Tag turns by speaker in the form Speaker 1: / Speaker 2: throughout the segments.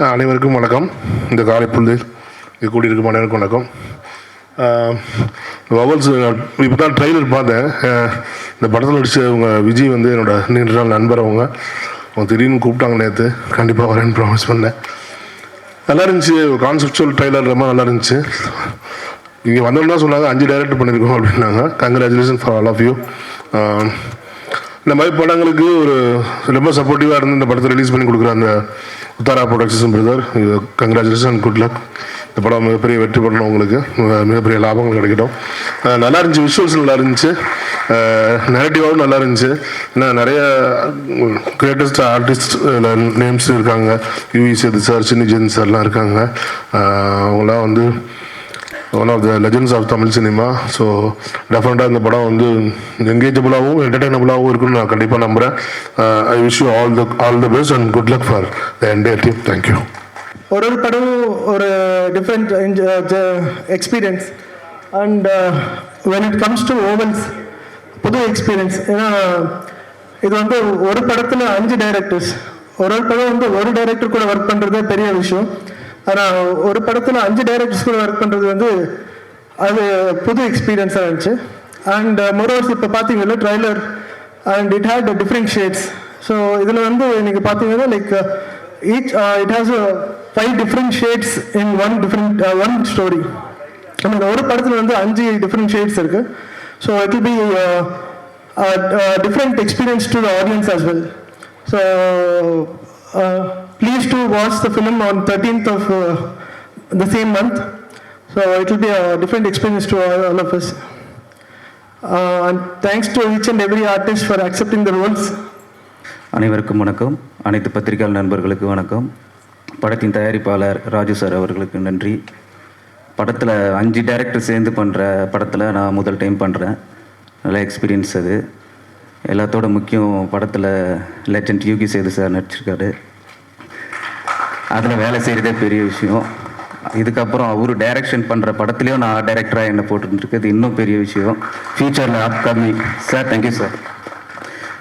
Speaker 1: அனைவருக்கும் வணக்கம். இந்த காலை பொழுதில் இது கூடியிருக்கும் அனைவருக்கும் வணக்கம். வவல்ஸ் இப்போ தான் ட்ரெய்லர் பார்த்தேன். இந்த படத்தில் நடிச்சவங்க விஜய் வந்து என்னோட நீண்ட நாள் நண்பர். அவங்க திடீர்னு கூப்பிட்டாங்க நேற்று. கண்டிப்பாக வரேன்னு ப்ராமிஸ் பண்ணேன். நல்லா இருந்துச்சு. ஒரு கான்செப்சுவல் ட்ரெய்லர் ரொம்ப நல்லா இருந்துச்சு. இங்கே வந்தோம்னா சொன்னாங்க 5 டைரக்டர் பண்ணியிருக்கோம் அப்படின்னாங்க. Congratulation for all of you. இந்த மாதிரி படங்களுக்கு ஒரு ரொம்ப சப்போர்ட்டிவாக இருந்து இந்த படத்தை ரிலீஸ் பண்ணி கொடுக்குற அந்த Uttara production brother, congratulation and good luck. இந்த படம் மிகப்பெரிய வெற்றி பண்ணணும், உங்களுக்கு மிகப்பெரிய லாபங்கள் கிடைக்கட்டும். நல்லா இருந்துச்சு, விஷுவல்ஸ் நல்லா இருந்துச்சு, நெகட்டிவாகவும் நல்லா இருந்துச்சு. ஏன்னா நிறைய கிரேட்டஸ்ட் ஆர்டிஸ்ட் நேம்ஸ் இருக்காங்க. யூவி சேது சார், சின்னி ஜென் சார்லாம் இருக்காங்க. அவங்களாம் வந்து one of the legends of Tamil cinema. So டெஃபினட்டாக இந்த படம் வந்து என்கேஜபிளாகவும் என்டர்டெயினபிளாகவும் இருக்குன்னு நான் கண்டிப்பாக நம்புகிறேன். I wish you all the best and good luck for the entire team. Thank you.
Speaker 2: ஒரு படம் ஒரு different experience and when it comes to ovals புது எக்ஸ்பீரியன்ஸ். ஏன்னா இது வந்து ஒரு படத்தில் 5 டைரக்டர்ஸ். ஒரு படம் வந்து ஒரு டைரக்டர் கூட ஒர்க் பண்ணுறதே பெரிய விஷயம். ஆனால் ஒரு படத்தில் 5 டைரக்டர்ஸ் கூட ஒர்க் பண்ணுறது வந்து அது புது எக்ஸ்பீரியன்ஸாக இருந்துச்சு. அண்ட் மோரோவர்ஸ் இப்போ பார்த்தீங்கன்னா trailer and it had different shades. So இதில் வந்து நீங்கள் பார்த்தீங்கன்னா like it has 5 different shades in one story. I mean ஒரு படத்தில் வந்து 5 different shades இருக்கு. So it will be a different experience to the audience as well. So please to watch the film on 13th of the same month. So it will be a different experience to all of us. And thanks to each and every artist for accepting the roles.
Speaker 3: அனைவருக்கும் வணக்கம். அனைத்து பத்திரிகையாளர் நண்பர்களுக்கு வணக்கம். படத்தின் தயாரிப்பாளர் Raju sir அவர்களுக்கு நன்றி. படத்தில் 5 டைரக்டர் சேர்ந்து பண்ணுற படத்தில் நான் முதல் டைம் பண்ணுறேன். நல்ல எக்ஸ்பீரியன்ஸ் அது. எல்லாத்தோட முக்கியம் படத்தில் லெஜண்ட் யூகி சேது சார் நடிச்சிருக்காரு. அதில் வேலை செய்கிறதே பெரிய விஷயம். இதுக்கப்புறம் அவரு டைரக்ஷன் பண்ணுற படத்துலேயும் நான் டைரக்டராக என்ன போட்டுருந்துருக்கு, இன்னும் பெரிய விஷயம். ஃப்யூச்சரில் அப்கமிங். Sir thank you sir.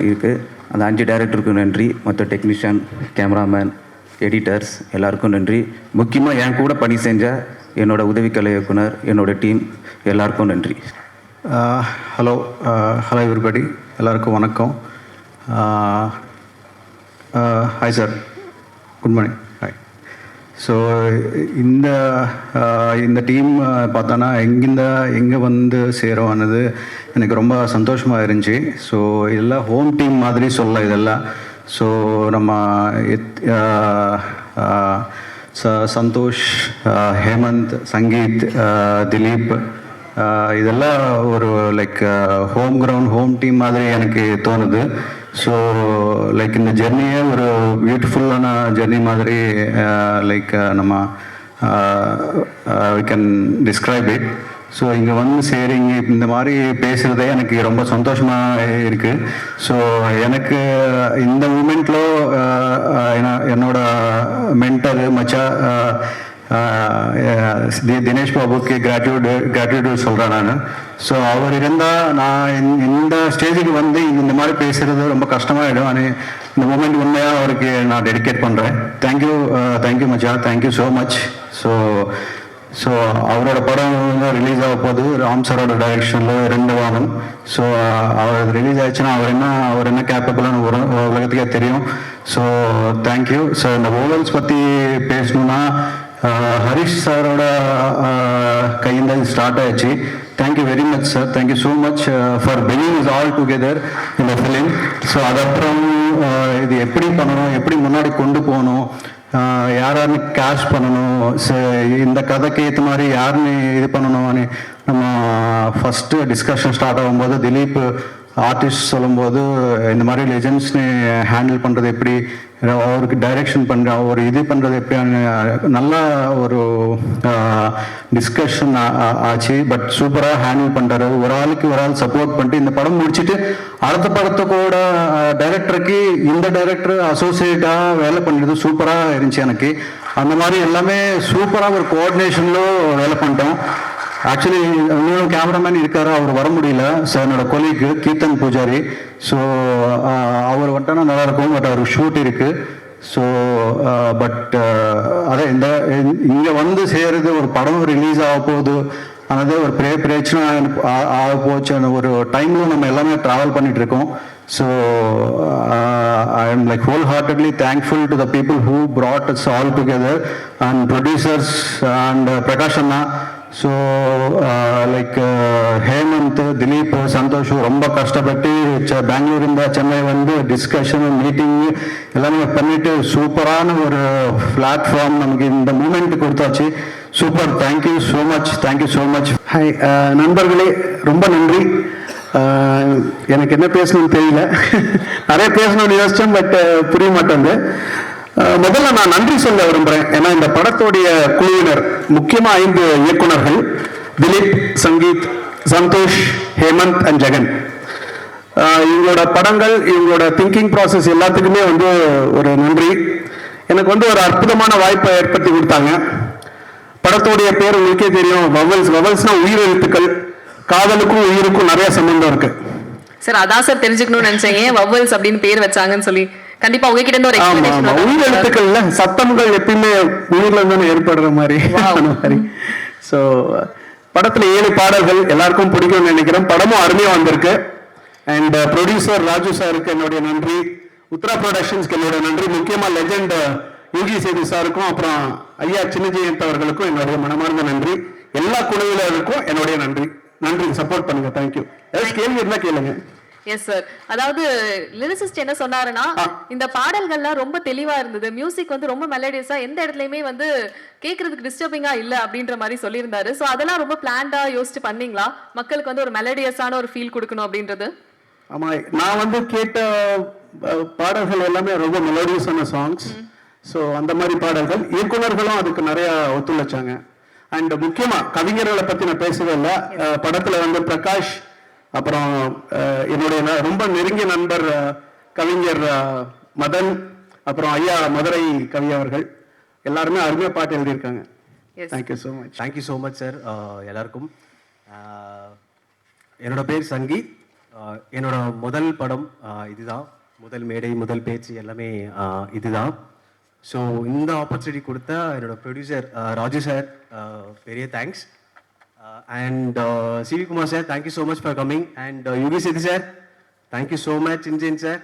Speaker 3: இதுக்கு அந்த 5 டைரக்டருக்கும் நன்றி. மற்ற டெக்னீஷியன், கேமராமேன், எடிட்டர்ஸ் எல்லாருக்கும் நன்றி. முக்கியமாக என் கூட பணி செஞ்ச என்னோட உதவி கலை இயக்குனர், என்னோட டீம் எல்லாருக்கும் நன்றி.
Speaker 4: ஹலோ எவ்ரிபடி, எல்லாருக்கும் வணக்கம். Hi sir, good morning. Hi. So இந்த டீம் பார்த்தோன்னா எங்கே வந்து சேருவானது எனக்கு ரொம்ப சந்தோஷமாக இருந்துச்சு. ஸோ இதெல்லாம் ஹோம் டீம் மாதிரி சொல்ல இதெல்லாம். ஸோ நம்ம சந்தோஷ், ஹேமந்த், சங்கீத், திலீப், இதெல்லாம் ஒரு like home ground home team மாதிரி எனக்கு தோணுது. ஸோ லைக் இந்த ஜெர்னியே ஒரு பியூட்டிஃபுல்லான ஜெர்னி மாதிரி லைக் நம்ம we can describe it. So இங்கே வந்து சரிங்க இந்த மாதிரி பேசுகிறதே எனக்கு ரொம்ப சந்தோஷமாக இருக்குது. ஸோ எனக்கு இந்த மூமெண்ட்டில் என்னோட மென்டர் மச்சா தினேஷ் பாபுக்கு கிராட்டிடியூட் சொல்கிறேன் நான். ஸோ அவர் இருந்தால் நான் இந்த ஸ்டேஜுக்கு வந்து இந்த மாதிரி பேசுகிறது ரொம்ப கஷ்டமாகிடும். ஆனால் இந்த மூமெண்ட் உண்மையாக அவருக்கு நான் டெடிகேட் பண்ணுறேன். தேங்க்யூ மச்சா, தேங்க்யூ ஸோ மச். ஸோ அவரோட படம் ரிலீஸ் ஆக போகுது ராம் சாரோட டைரக்ஷனில் 2 வாரம். ஸோ அவர் ரிலீஸ் ஆயிடுச்சுன்னா அவர் என்ன கேப்பபிளான உலகத்துக்கே தெரியும். So thank you. ஸோ இந்த ஓவல்ஸ் பற்றி பேசணுன்னா ஹரிஷ் சாரோட கையில் தான் ஸ்டார்ட் ஆயிடுச்சு. Thank you very much sir. Thank you so much for bringing is all together இந்த ஃபிலிம். ஸோ அதுக்கப்புறம் இது எப்படி பண்ணணும், எப்படி முன்னாடி கொண்டு போகணும், யாருன்னு கேஷ் பண்ணணும், இந்த கதைக்கு ஏற்ற மாதிரி யாருன்னு இது பண்ணணும்னு நம்ம ஃபஸ்ட்டு டிஸ்கஷன் ஸ்டார்ட் ஆகும்போது திலீப் ஆர்டிஸ்ட் சொல்லும்போது இந்த மாதிரி லெஜெண்ட்ஸ்னு ஹேண்டில் பண்ணுறது எப்படி, அவருக்கு டைரக்ஷன் பண்ணுற ஒரு இது பண்ணுறது எப்படின்னு நல்லா ஒரு டிஸ்கஷன் ஆச்சு. பட் சூப்பராக ஹேண்டில் பண்ணுறாரு. ஒரு ஆள் சப்போர்ட் பண்ணிட்டு இந்த படம் முடிச்சுட்டு அடுத்த படத்தை கூட டைரக்டருக்கு இந்த டைரக்டர் அசோசியேட்டாக வேலை பண்ணுறது சூப்பராக இருந்துச்சு எனக்கு. அந்த மாதிரி எல்லாமே சூப்பராக ஒரு கோஆர்டினேஷனில் வேலை பண்ணிட்டோம். ஆக்சுவலி இன்னும் கேமராமேன் இருக்காரு, அவர் வர முடியல. ஸோ என்னோட கொலீக்கு கீர்த்தன் பூஜாரி. ஸோ அவர் வந்துட்டோன்னா நல்லாயிருக்கும். பட் அவருக்கு ஷூட் இருக்குது. ஸோ பட் அதே இங்கே வந்து சேருது, ஒரு படம் ரிலீஸ் ஆக போகுது, அது ஒரு பெரிய பிரச்சனை ஆக போச்சுன்னு ஒரு டைமில் நம்ம எல்லாமே ட்ராவல் பண்ணிட்டு இருக்கோம். So I am like whole heartedly thankful to the people who brought us all together and producers and Prakash அண்ணா. ஸோ லைக் ஹேமந்த், திலீப், சந்தோஷ் ரொம்ப கஷ்டப்பட்டு பெங்களூರಿಂದ சென்னை வந்து டிஸ்கஷன் மீட்டிங் எல்லாமே பண்ணிட்டு சூப்பரான ஒரு பிளாட்ஃபார்ம் நமக்கு இந்த மூமெண்ட் கொடுத்தாச்சு. Super, thank you so much, thank you so much.
Speaker 2: Hi நண்பர்களே, ரொம்ப நன்றி. எனக்கு என்ன பேசணும்னு தெரியல. நிறைய பேசணும்னு யோசிச்சேன், பட் புரிய மாட்டேங்குது. முதல்ல நான் நன்றி சொல்ல விரும்புகிறேன். ஏன்னா இந்த படத்துடைய குழுவினர், முக்கியமாக 5 இயக்குனர்கள், திலீப், சங்கீத், சந்தோஷ், ஹேமந்த் அண்ட் ஜெகன், இவங்களோட படங்கள், இவங்களோட திங்கிங் ப்ராசஸ் எல்லாத்துக்குமே வந்து ஒரு நன்றி. எனக்கு வந்து ஒரு அற்புதமான வாய்ப்பை ஏற்படுத்தி கொடுத்தாங்க. படத்துடைய பேர் உங்களுக்கே தெரியும், வவல்ஸ். வவல்ஸ்னா உயிர் எழுத்துக்கள். காதலுக்கும் உயிருக்கும் நிறைய சம்பந்தம் இருக்கு.
Speaker 5: சார் அதான் சார் தெரிஞ்சுக்கணும்னு நினைச்சேன், ஏன் வவல்ஸ் அப்படின்னு பேர் வச்சாங்கன்னு சொல்லி. கண்டிப்பா உங்ககிட்ட இருந்து ஒரு எக்ஸ்பிளனேஷன்.
Speaker 2: உயிர் எழுத்துக்கள்ல சத்தம்கள் எப்பயுமே உயிர்ல தானே ஏற்படுற மாதிரி. ஸோ படத்துல 7 பாடல்கள் எல்லாருக்கும் பிடிக்கும்னு நினைக்கிறேன். படமும் அருமையா வந்திருக்கு. அண்ட் ப்ரொடியூசர் ராஜு சாருக்கு என்னுடைய நன்றி, உத்ரா ப்ரொடக்ஷன்ஸ்க்கு என்னுடைய நன்றி, முக்கியமா லெஜெண்ட் யோகி சேது சாருக்கும், அப்புறம் ஐயா சின்னஜெயந்த் அவர்களுக்கும் என்னுடைய மனமார்ந்த நன்றி. எல்லா குழுவினருக்கும் என்னுடைய நன்றி. நன்றி, சப்போர்ட் பண்ணுங்க. தேங்க்யூ. ஏதாவது கேள்வி இருந்தா கேளுங்க.
Speaker 5: Yes sir. அதாவது லிரிசிஸ்ட் என்ன சொன்னாருன்னா, இந்த பாடல்கள்லாம் ரொம்ப தெளிவா இருந்தது, மியூசிக் வந்து ரொம்ப மெலடியஸா, எந்த இடத்துலயுமே வந்து கேட்கறதுக்கு டிஸ்டர்பிங்கா இல்ல அப்படின்ற மாதிரி சொல்லியிருந்தாரு. ஸோ அதெல்லாம் ரொம்ப பிளான்டா யோசிச்சு பண்ணீங்களா, மக்களுக்கு வந்து ஒரு மெலடியஸான ஒரு ஃபீல் கொடுக்கணும் அப்படின்றது?
Speaker 2: ஆமா, நான் வந்து கேட்ட பாடல்கள் எல்லாமே ரொம்ப மெலோடியஸான சாங்ஸ். ஸோ அந்த மாதிரி பாடல்கள், இயக்குனர்களும் அதுக்கு நிறைய ஒத்துழைச்சாங்க. அண்ட் முக்கியமா கவிஞர்களை பத்தி நான் பேசவே இல்லை. படத்துல வந்து பிரகாஷ், அப்புறம் என்னுடைய ரொம்ப நெருங்கிய நண்பர் கவிஞர் மதன், அப்புறம் ஐயா மதுரை கவி அவர்கள் எல்லாருமே அருமையா பாட்டு எழுதியிருக்காங்க. Thank you so much.
Speaker 6: Thank you so much sir. எல்லாருக்கும் என்னோட பேர் சங்கீத். என்னோட முதல் படம் இதுதான், முதல் மேடை, முதல் பேச்சு எல்லாமே இதுதான். ஸோ இந்த ஆப்பர்ச்சுனிட்டி கொடுத்த என்னோட ப்ரொடியூசர் ராஜு சார், பெரிய thanks. And CV Kumar sir, thank you so much for coming. And Yogi Sethu sir, thank you so much. இன்ஜின் சார்,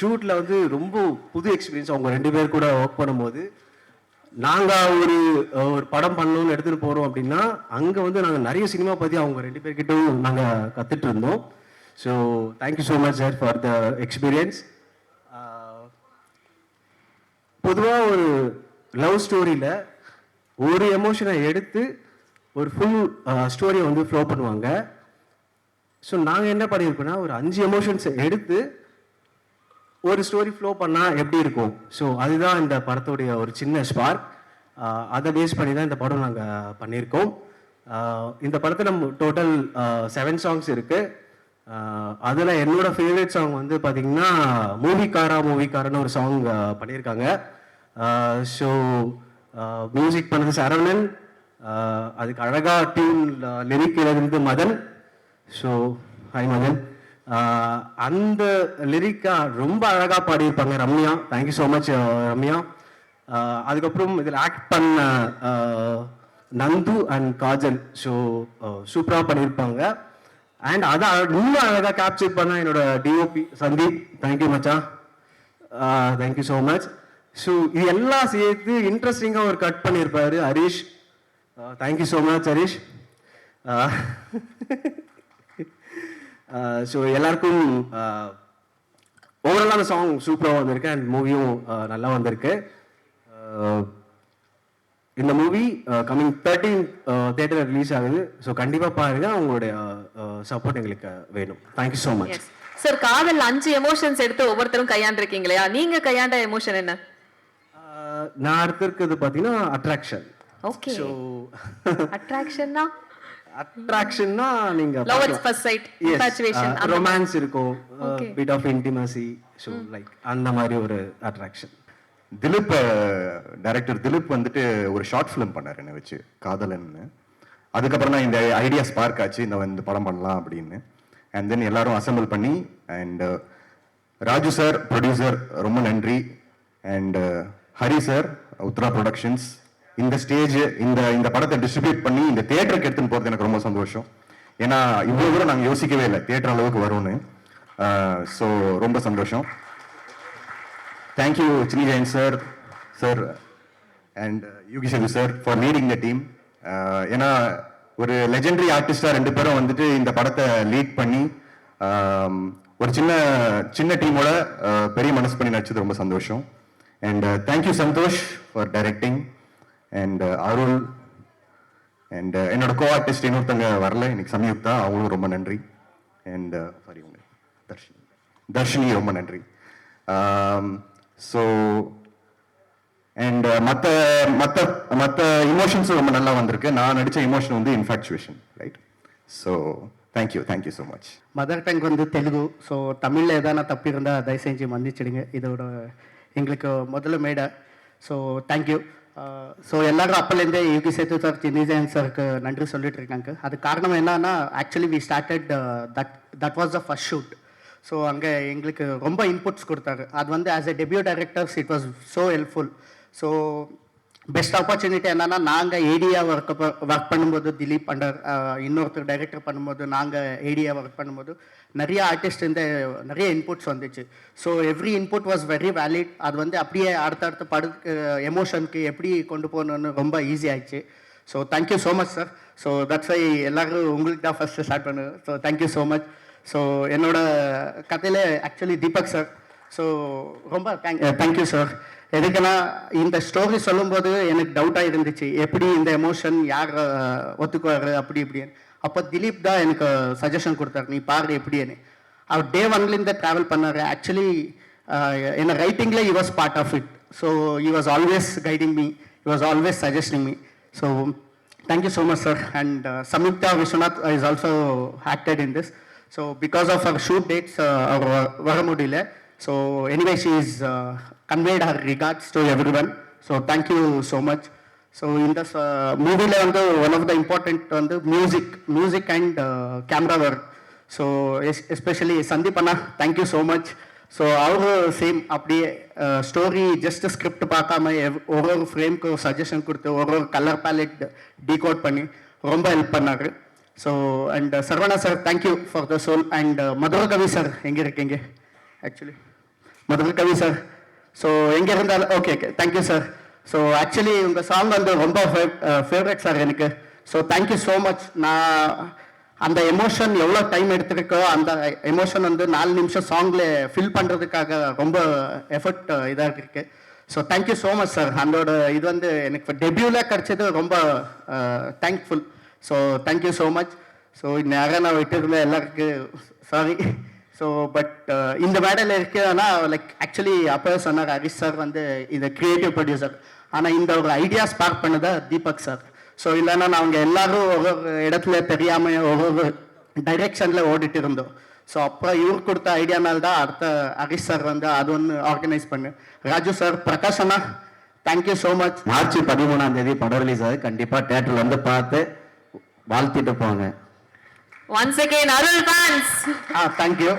Speaker 6: ஷூட்டில் வந்து ரொம்ப புது எக்ஸ்பீரியன்ஸ். அவங்க 2 பேர் கூட ஒர்க் பண்ணும்போது, நாங்கள் ஒரு படம் பண்ணணும்னு எடுத்துகிட்டு போகிறோம் அப்படின்னா, அங்கே வந்து நாங்கள் நிறைய சினிமா பற்றி அவங்க 2 பேர்கிட்டும் நாங்கள் கற்றுட்டு இருந்தோம். So thank you so much sir for the experience. பொதுவாக ஒரு லவ் ஸ்டோரியில் ஒரு எமோஷனை எடுத்து ஒரு ஃபுல் ஸ்டோரியை வந்து ஃப்ளோ பண்ணுவாங்க. ஸோ நாங்கள் என்ன பண்ணியிருக்கோன்னா, ஒரு 5 எமோஷன்ஸை எடுத்து ஒரு ஸ்டோரி ஃப்ளோ பண்ணால் எப்படி இருக்கும். ஸோ அதுதான் இந்த படத்துடைய ஒரு சின்ன ஸ்பார்க். அதை பேஸ் பண்ணி தான் இந்த படம் நாங்கள் பண்ணியிருக்கோம். இந்த படத்தில் நம்ம டோட்டல் 7 சாங்ஸ் இருக்குது. அதில் என்னோட ஃபேவரட் சாங் வந்து பார்த்தீங்கன்னா மூவிக்காரன்னு ஒரு சாங் பண்ணியிருக்காங்க. ஸோ மியூசிக் பண்ணது சரவணன், அதுக்கு அழகாக டியூன் லிரிக் எழுதுனது மதன். So hi Madan. அந்த லிரிக்கா ரொம்ப அழகாக பாடியிருப்பாங்க Ramya. Thank you so much Ramya. அதுக்கப்புறம் இதில் ஆக்ட் பண்ண நந்து அண்ட் காஜல், ஸோ சூப்பராக பண்ணியிருப்பாங்க. அண்ட் அதை இன்னும் அழகாக கேப்சர் பண்ண என்னோட டிஓபி சந்தீப், தேங்க்யூ மச்சான், தேங்க்யூ ஸோ மச். ஸோ இது எல்லாம் சேர்த்து இன்ட்ரெஸ்டிங்காக ஒரு கட் பண்ணியிருப்பாரு Harish. Thank you so much Harish. So எல்லாருக்கும் ஓவராலான சாங் சூப்பராக வந்திருக்கு அண்ட் மூவியும் நல்லா வந்திருக்கு. இந்த movie coming 13th theatre release ஆகுது. ஸோ கண்டிப்பாக பாருங்க, உங்களுடைய சப்போர்ட் எங்களுக்கு வேணும். Thank you so much.
Speaker 5: சார், காதல் 5 எமோஷன்ஸ் எடுத்து ஒவ்வொருத்தரும் கையாண்டிருக்கீங்க இல்லையா, நீங்க கையாண்ட எமோஷன் என்ன?
Speaker 6: நான் எடுத்திருக்கிறது பார்த்தீங்கன்னா அட்ராக்ஷன்.
Speaker 5: ஓகே. ஸோ அட்ராக்ஷன்னா
Speaker 6: நீங்க
Speaker 5: love at first sight, infatuation,
Speaker 6: romance இருக்கும், bit of intimacy. So like அந்த மாதிரி ஒரு அட்ராக்ஷன்.
Speaker 7: திலீப், டைரக்டர் திலீப் வந்துட்டு ஒரு ஷார்ட் ஃபிலிம் பண்ணார் என்னை வச்சு, காதலன்னு. அதுக்கப்புறம் தான் இந்த ஐடியா ஸ்பார்க் ஆச்சு, இந்த படம் பண்ணலாம் அப்படின்னு. அண்ட் தென் எல்லாரும் அசம்பிள் பண்ணி, அண்ட் ராஜு சார் ப்ரொடியூசர் ரொம்ப நன்றி. And Hari sir, Uthra productions, இந்த ஸ்டேஜ் இந்த படத்தை டிஸ்ட்ரிபியூட் பண்ணி இந்த தியேட்டருக்கு எடுத்துன்னு போகிறது எனக்கு ரொம்ப சந்தோஷம். ஏன்னா இவ்வளோ தூரம் நாங்கள் யோசிக்கவே இல்லை தியேட்டர் அளவுக்கு வரும்னு. ஸோ ரொம்ப சந்தோஷம். Thank you Chinni Jain sir and Yugi Sethu sir for leading the team. ஏன்னா ஒரு லெஜெண்டரி ஆர்டிஸ்டாக 2 பேரும் வந்துட்டு இந்த படத்தை லீட் பண்ணி ஒரு சின்ன டீமோட பெரிய மனசு பண்ணி நடிச்சது ரொம்ப சந்தோஷம். And thank you Santhosh for directing and Arul and என்னோட கோ ஆர்டிஸ்ட் இன்னொருத்தங்க வரல இன்னைக்கு, சம்யுக்தா, அவங்களும் ரொம்ப நன்றி. அண்ட் சாரி உங்க தர்ஷினி ரொம்ப நன்றி. ஸோ அண்ட் மற்ற இமோஷன்ஸும் ரொம்ப நல்லா வந்திருக்கு. நான் நடித்த இமோஷன் வந்து infatuation, right? So thank you so much.
Speaker 2: Mother tongue வந்து தெலுங்கு. ஸோ தமிழில் எதனா தப்பு இருந்தால் தயவு செஞ்சு மன்னிச்சிடுங்க. இதோட எங்களுக்கு முதல்ல மேடை. So thank you. ஸோ எல்லாரும் அப்போலேருந்தே யூகி சேது சார், சின்னி ஜெயன் சாருக்கு நன்றி சொல்லிட்டு இருக்காங்க. அது காரணம் என்னன்னா, actually we started that was the first shoot. So அங்கே எங்களுக்கு ரொம்ப இன்புட்ஸ் கொடுத்தாரு. அது வந்து as a debut directors it was so helpful. So best opportunity என்னன்னா, நாங்கள் ஏடியா ஒர்க் பண்ணும்போது திலீப் அண்டர் இன்னொருத்தர் டைரக்டர் பண்ணும்போது, நாங்கள் ஏடியா ஒர்க் பண்ணும்போது நிறைய ஆர்டிஸ்ட் நிறைய இன்புட்ஸ் வந்துச்சு. So every input was very valid. அது வந்து அப்படியே அடுத்தடுத்த படத்துக்கு எமோஷனுக்கு எப்படி கொண்டு போகணுன்னு ரொம்ப ஈஸி ஆயிடுச்சு. So thank you so much sir. So that's why எல்லாரும் உங்களுக்கு தான் ஃபஸ்ட்டு ஸ்டார்ட் பண்ணுவேன். So thank you so much. ஸோ என்னோட கதையில் ஆக்சுவலி தீபக் சார். ஸோ ரொம்ப தேங்க்யூ சார். எதுக்குன்னா, இந்த ஸ்டோரி சொல்லும்போது எனக்கு டவுட்டாக இருந்துச்சு, எப்படி இந்த எமோஷன் யார் ஒத்துக்குவார் அப்படி இப்படின்னு. அப்போ திலீப் தான் எனக்கு சஜஷன் கொடுத்தாரு, நீ பாரு எப்படின்னு. அவர் டே 1லேருந்து ட்ராவல் பண்ணார். ஆக்சுவலி என்ன ரைட்டிங்கில் he was part of it. So he was always guiding me, he was always suggesting me. So thank you so much sir. And Samyukta Vishwanath is also acted in this. So because of her shoot dates varamudile, so anyway she is conveyed her regards to everyone. So thank you so much. So in this movie one of the important music and camera work. So especially Sandeep Anna, thank you so much. So our same அப்படியே story just script பார்க்காம ஒரு ஃப்ரேம்க்கு suggestion கொடுத்து ஒரு colour ballot decode பண்ணி ரொம்ப help பண்ணாரு. So and Saravana sir, thank you for the soul. And Madhurakavi sir எங்கே இருக்கீங்க? ஆக்சுவலி மதுரகவி சார், ஸோ எங்கே இருந்தாலும் okay thank you sir. So actually உங்கள் சாங் வந்து ரொம்ப ஃபேவரட் சார் எனக்கு. So thank you so much. நான் அந்த எமோஷன் எவ்வளோ டைம் எடுத்துருக்கோ அந்த எமோஷன் வந்து 4 நிமிஷம் சாங்கில் ஃபில் பண்ணுறதுக்காக ரொம்ப எஃபர்ட் இதாக இருக்கு. So thank you so much sir. அதோட இது வந்து எனக்கு டெபியூவில் கிடச்சது ரொம்ப thankful. So thank you so much. So நேரம் நான் விட்டுருந்தேன் எல்லாருக்கும் சாரி. ஸோ பட் இந்த மேடையில் இருக்குன்னா லைக் ஆக்சுவலி அப்போ சொன்னார் ஹரிஷ் சார் வந்து இது கிரியேட்டிவ் ப்ரொடியூசர், ஆனால் இந்த ஒரு ஐடியா ஸ்பார்க் பண்ணதை தீபக் சார். ஸோ இல்லைன்னா நாங்கள் எல்லாரும் ஒவ்வொரு இடத்துல தெரியாமல் ஒவ்வொரு டைரெக்ஷனில் ஓடிட்டு இருந்தோம். ஸோ அப்போ இவர் கொடுத்த ஐடியானால தான் அடுத்த ஹரிஷ் சார் வந்து அது ஒன்று ஆர்கனைஸ் பண்ணு. ராஜு சார், பிரகாஷ் அண்ணா, தேங்க்யூ ஸோ மச்.
Speaker 3: மார்ச் 13 படம் ரிலீஸ் ஆகுது. கண்டிப்பாக தேட்டரில் வந்து பார்த்து வாழ்த்திட்டு போங்க.
Speaker 5: ஒன்ஸ் அகைன் அருள் ஃபேன்ஸ்.
Speaker 2: தேங்க்யூ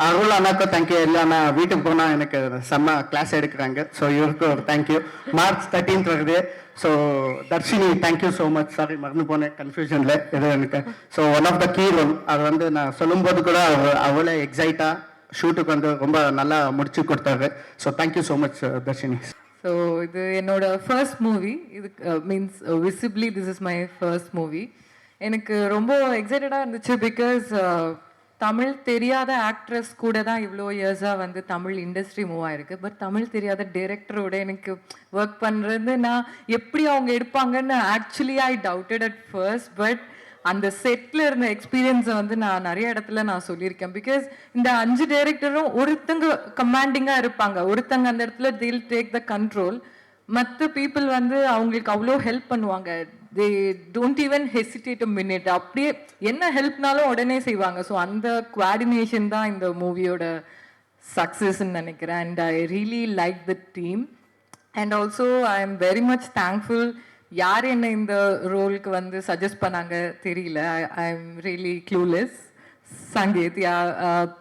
Speaker 2: அருள் அண்ணாக்கும் தேங்க்யூ. இல்லைண்ணா வீட்டுக்கு போனால் எனக்கு செம்ம கிளாஸ் எடுக்கிறாங்க. ஸோ இவருக்கு ஒரு தேங்க்யூ. மார்ச் 13 வருது. So Dharshini, thank you so much. Sorry மறந்து போனேன் கன்ஃபியூஷனில் இது எனக்கு. So one of the key role அது வந்து நான் சொல்லும்போது கூட அவ்வளோ எக்ஸைட்டாக ஷூட்டுக்கு வந்து ரொம்ப நல்லா முடிச்சு கொடுத்தாரு. So thank you so much Dharshini.
Speaker 8: So இது என்னோட ஃபர்ஸ்ட் மூவி. இது means visibly this is my first movie. எனக்கு ரொம்ப எக்ஸைட்டடாக இருந்துச்சு. பிகாஸ் தமிழ் தெரியாத ஆக்ட்ரஸ் கூட தான் இவ்வளோ இயர்ஸாக வந்து தமிழ் இண்டஸ்ட்ரி மூவ் ஆயிருக்கு. பட் தமிழ் தெரியாத டைரக்டரோட எனக்கு ஒர்க் பண்ணுறது நான் எப்படி அவங்க எடுப்பாங்கன்னு actually I doubted at first. But அந்த செட்டில் இருந்த எக்ஸ்பீரியன்ஸை வந்து நான் நிறைய இடத்துல நான் சொல்லியிருக்கேன். பிகாஸ் இந்த 5 டைரக்டரும் ஒருத்தங்க கமாண்டிங்காக இருப்பாங்க, ஒருத்தங்க அந்த இடத்துல they'll டேக் த கண்ட்ரோல். மற்ற பீப்புள் வந்து அவங்களுக்கு அவ்வளோ ஹெல்ப் பண்ணுவாங்க. They don't even hesitate a minute. அப்படியே என்ன ஹெல்ப்னாலும் உடனே செய்வாங்க. ஸோ அந்த கோஆர்டினேஷன் தான் இந்த மூவியோட சக்ஸஸ்ன்னு நினைக்கிறேன். And I really like the team. And also I am very much thankful. யார் என்ன இந்த ரோலுக்கு வந்து சஜஸ்ட் பண்ணாங்க தெரியல. I am really clueless. Sangeeth,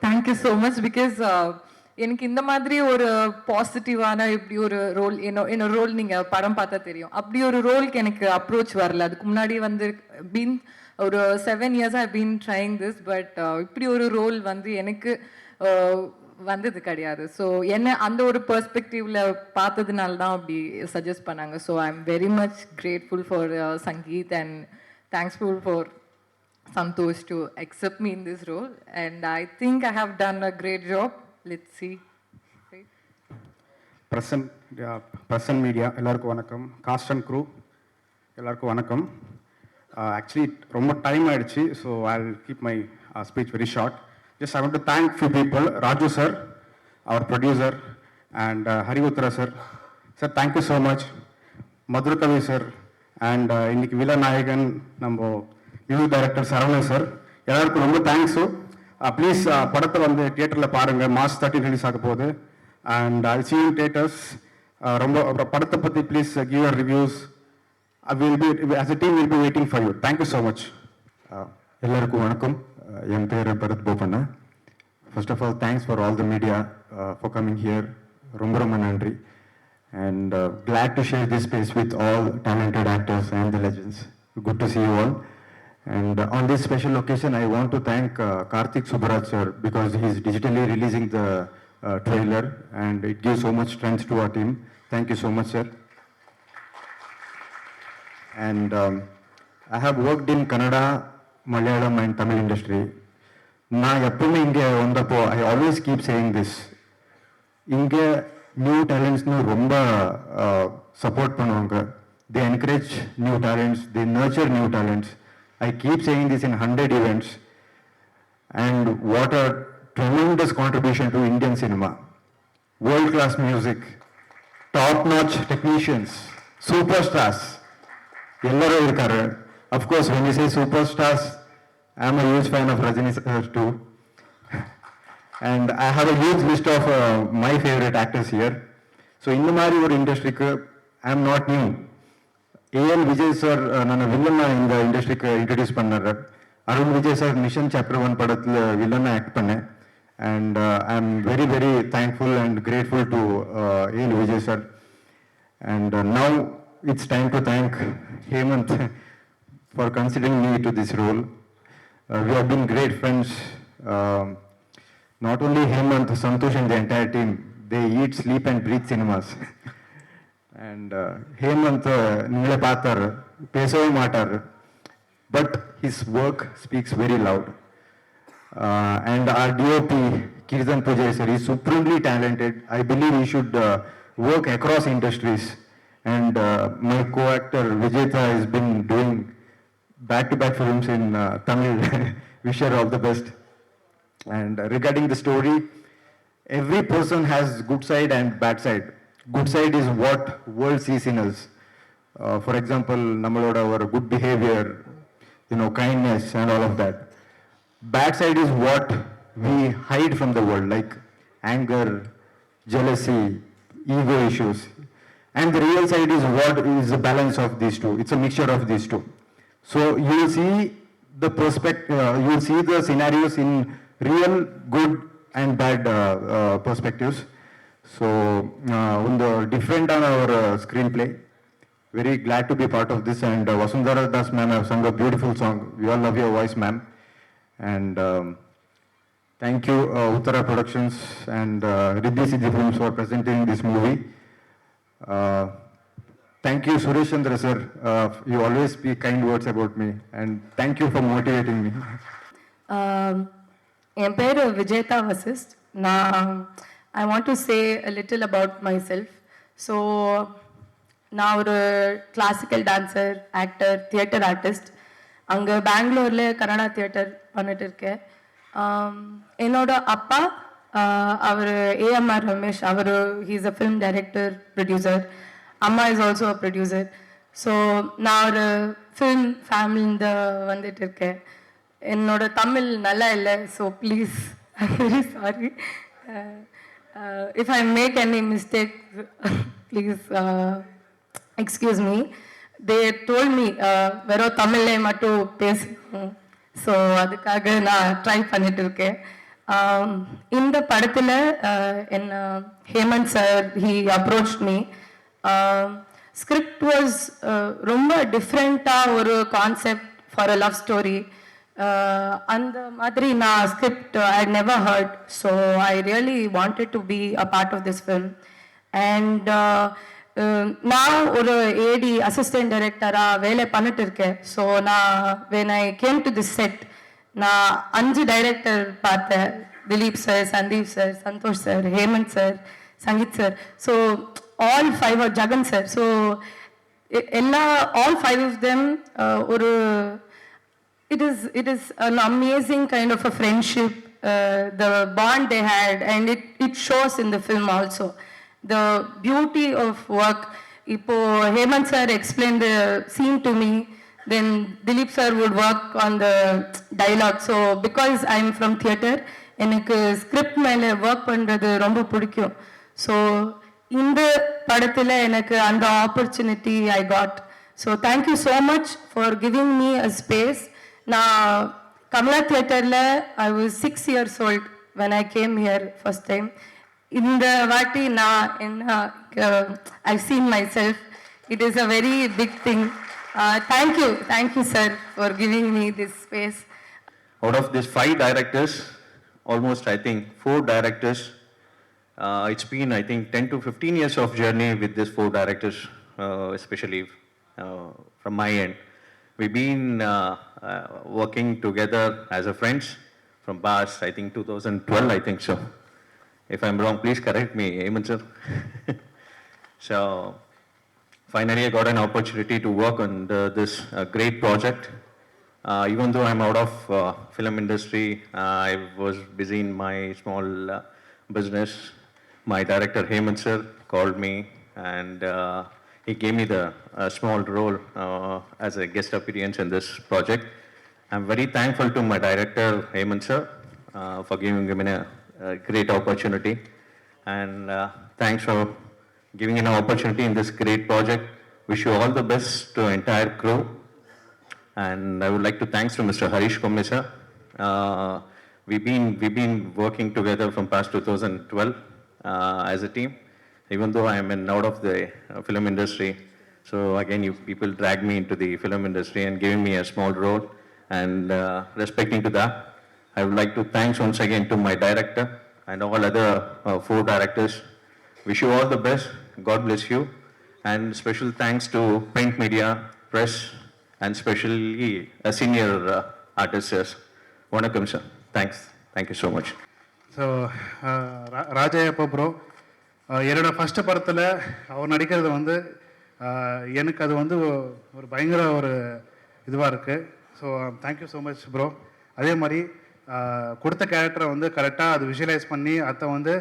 Speaker 8: thank you so much. Because எனக்கு இந்த மாதிரி ஒரு பாசிட்டிவான இப்படி ஒரு ரோல் என்னோட ரோல் நீங்கள் படம் பார்த்தா தெரியும். அப்படி ஒரு ரோலுக்கு எனக்கு அப்ரோச் வரல. அதுக்கு முன்னாடி வந்து பீன் ஒரு 7 years I been trying this, but இப்படி ஒரு ரோல் வந்து எனக்கு வந்தது கிடையாது. ஸோ என்ன அந்த ஒரு பெர்ஸ்பெக்டிவ்ல பார்த்ததுனால தான் அப்படி சஜஸ்ட் பண்ணாங்க. So I am very much grateful for Sangeet and thankful for Santosh to accept me in this role, and I think I have done a great job. Let's see.
Speaker 9: Present media எல்லாருக்கும் வணக்கம். Cost and crew எல்லாருக்கும் வணக்கம். Actually ரொம்ப time ஆயிடுச்சு, so I will keep my speech very short. Just I want to thank few people. Raju sir, அவர் producer, and Harivudra sir. Sir thank you so much. Madhurakavi sir, and இன்னைக்கு வில்லநாயகன் நம்ம music director Saravanan sir, எல்லாருக்கும் ரொம்ப thanks. Please படத்தை வந்து தியேட்டரில் பாருங்கள். March 13 ரிலீஸ் ஆக போகுது, and I see you in theaters. ரொம்ப படத்தை பற்றி please give your reviews. We'll be, as a team, we'll be waiting for you. Thank you so much.
Speaker 7: எல்லாருக்கும் வணக்கம். என் பேர் Bharath Bopanna. First of all thanks for all the media for coming here. ரொம்ப ரொம்ப நன்றி. And glad to share this space with all talented actors and the legends. Good to see you all. And on this special occasion, I want to thank Karthik Subbaraj sir, because he is digitally releasing the trailer, and it gives so much strength to our team. Thank you so much, sir. And I have worked in Kannada, Malayalam and Tamil industry. நான் எப்பவுமே இங்கே வந்தப்போ I always keep saying this. இங்கே new டேலண்ட்ஸ்னு ரொம்ப support பண்ணுவாங்க. They encourage new talents, they nurture new talents. I keep saying this in 100 events. And what a tremendous contribution to Indian cinema. World-class music, top-notch technicians, superstars. Ellaru irukkaru. Of course, when you say superstars, I am a huge fan of Rajini sir too. And I have a huge list of my favorite actors here. So in the mari or industry I am not new. A.L. Vijay sir நான் வில்லனா இந்த இண்டஸ்ட்ரிக்கு introduce பண்ணார். Arun Vijay sir mission chapter 1 படத்தில் வில்லனா act பண்ணேன். And I am very very thankful and grateful to A.L. Vijay sir. And now it's time to thank Hemanth for considering me to this role. We have been great friends. Not only Hemanth, Santhosh and the entire team, they eat, sleep and breathe cinemas. And Hemant நீங்களே பார்த்தாரு, பேசவே மாட்டார், but his work speaks very loud. And our DOP Kirtan Pujari sir is supremely talented. I believe he should work across industries. And my co-actor Vijayta has been doing back-to-back films in Tamil. Wish her all the best. And regarding the story, every person has good side and bad side. Good side is what world sees in us. For example, nammaloda our good behavior, kindness and all of that. Bad side is what we hide from the world, like anger, jealousy, ego issues. And the real side is what is the balance of these two. It's a mixture of these two. So you will see the you will see the scenarios in real good and bad perspectives. So, on the different on our screenplay, very glad to be part of this. And Vasundhara Das ma'am have sung a beautiful song. We all love your voice, ma'am. And thank you, Uttara Productions and Riddhi Siddhi Films for presenting this movie. Thank you, Suresh Chandra sir. You always speak kind words about me, and thank you for motivating me.
Speaker 10: என் பேர் Vijetha Vashisht. I want to say a little about myself. So, நான் ஒரு classical dancer, actor, theatre artist. அங்கே பெங்களூரில் Kannada theatre பண்ணிட்டு இருக்கேன். என்னோட அப்பா அவர் AMR ரமேஷ், அவர் he's a film director, producer. அம்மா is also a producer. So நான் ஒரு ஃபிலிம் ஃபேமிலிந்து வந்துட்டு இருக்கேன். என்னோட தமிழ் நல்லா இல்லை, so please I am very sorry. If I make any mistake, please excuse me. They told me வெறும் தமிழ்லே மட்டும் பேசணும், ஸோ அதுக்காக நான் ட்ரை பண்ணிட்டு இருக்கேன். இந்த படத்தில் என்ன Hemanth sir he approach me. Script was ரொம்ப டிஃப்ரெண்ட்டாக ஒரு concept for a love story. அந்த மாதிரி நான் script I never heard. So I really wanted to be a part of this film. And நான் ஒரு ஏடி அசிஸ்டன்ட் டைரக்டராக வேலை பண்ணிட்டு இருக்கேன். ஸோ நான் when I came to this set நான் 5 டைரக்டர் பார்த்தேன். Dileep sir, Sandeep sir, Santhosh sir, Hemanth sir, Sangeeth sir. So all 5 Jagan sir. So all 5 of them ஒரு it is an amazing kind of a friendship, the bond they had, and it shows in the film also. The beauty of work. Ipo Hemant sir explained the scene to me, then Dilip sir would work on the dialogue. So because I'm from theatre, எனக்கு script மேலே work பண்ணுறது ரொம்ப பிடிக்கும். So இந்த படத்தில் எனக்கு அந்த opportunity I got. So thank you so much for giving me a space. நான் கமலா தியேட்டரில் I was 6 years old when I came here first time. இந்த வாட்டி நான் என்ன I seen myself. It is a very big thing. Thank you sir for giving me this space.
Speaker 11: Out of these 5 directors, almost I think 4 directors, it's been I think 10 to 15 years of journey with these 4 directors, especially from my end. We've been working together as a friends from past I think 2012 I think so. If I'm wrong, please correct me, Hemant sir. So finally I got an opportunity to work on this great project. Even though I'm out of film industry, I was busy in my small business. My director Hemant sir called me and he gave me the small role as a guest appearance in this project. I'm very thankful to my director Hemant sir for giving me a great opportunity, and thanks for giving an opportunity in this great project. Wish you all the best to entire crew. And I would like to thanks to Mr. Harish Komle sir. We've been working together from past 2012 as a team. Even though I am out of the film industry, so again you people drag me into the film industry and giving me a small role. And respecting to that, I would like to thanks once again to my director and all other 4 directors. Wish you all the best. God bless you. And special thanks to print media, press, and especially senior artists. Vanakkam sir. Thanks. Thank you so much.
Speaker 9: So Rajayappa bro என்னோட first படத்தில் அவர் நடிக்கிறது வந்து எனக்கு அது வந்து ஒரு பயங்கர ஒரு இதுவாக இருக்குது. So thank you so much bro. அதே மாதிரி கொடுத்த கேரக்டரை வந்து கரெக்டாக அது விஷுவலைஸ் பண்ணி அதை வந்து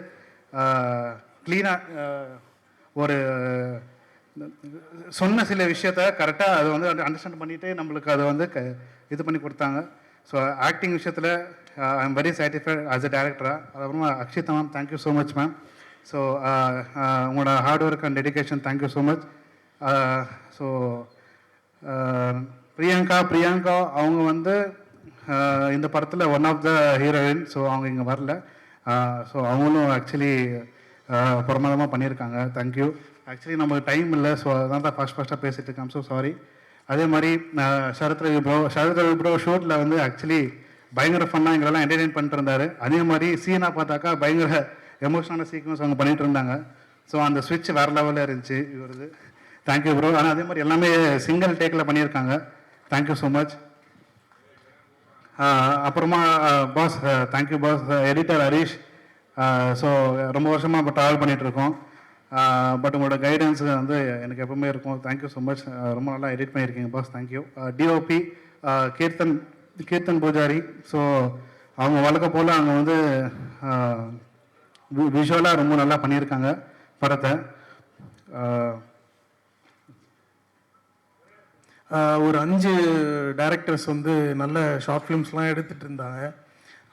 Speaker 9: க்ளீனாக ஒரு சொன்ன சில விஷயத்த கரெக்டாக அதை வந்து அண்டர்ஸ்டாண்ட் பண்ணிவிட்டு நம்மளுக்கு அதை வந்து இது பண்ணி கொடுத்தாங்க. ஸோ ஆக்டிங் விஷயத்தில் I am very satisfied as a டேரக்டராக. அதுக்கப்புறமா Akshita ma'am thank you so much ma'am. So உங்களோட hard work and dedication thank you so much. So Priyanka அவங்க வந்து இந்த படத்தில் one of the heroine. So அவங்க இங்கே வரல. ஸோ அவங்களும் ஆக்சுவலி பிரமாதமாக பண்ணியிருக்காங்க. தேங்க்யூ. ஆக்சுவலி நமக்கு டைம் இல்லை. ஸோ அதான் தான் ஃபஸ்ட்டாக பேசிகிட்டு இருக்கேன். So sorry. அதே மாதிரி சரத் ரவி ப்ரோ ஷூட்டில் வந்து ஆக்சுவலி பயங்கர ஃபன்னாக எங்களெல்லாம் என்டர்டெயின் பண்ணிட்டு இருந்தார். அதே மாதிரி சீனாக பார்த்தாக்கா பயங்கர எமோஷனலான சீக்வன்ஸ் அவங்க பண்ணிகிட்டு இருந்தாங்க. ஸோ அந்த ஸ்விட்ச் வேறு லெவலில் இருந்துச்சு இவருது. Thank you bro. ஆனால் அதே மாதிரி எல்லாமே சிங்கிள் டேக்கில் பண்ணியிருக்காங்க. Thank you so much. அப்புறமா boss thank you boss. Editor Harish. So ரொம்ப வருஷமாக இப்போ ட்ராவல் பண்ணிகிட்ருக்கோம். பட் உங்களோட கைடன்ஸ் வந்து எனக்கு எப்பவுமே இருக்கும். Thank you so much. ரொம்ப நல்லா எடிட் பண்ணியிருக்கீங்க boss. Thank you. DOP Keerthan Pujari. So அவங்க வழக்கம் போல் அவங்க வந்து விஷுவலாக ரொம்ப நல்லா பண்ணியிருக்காங்க படத்தை.
Speaker 2: ஒரு 5 டைரக்டர்ஸ் வந்து நல்ல ஷார்ட் ஃபிலிம்ஸ்லாம் எடுத்துகிட்டு இருந்தாங்க.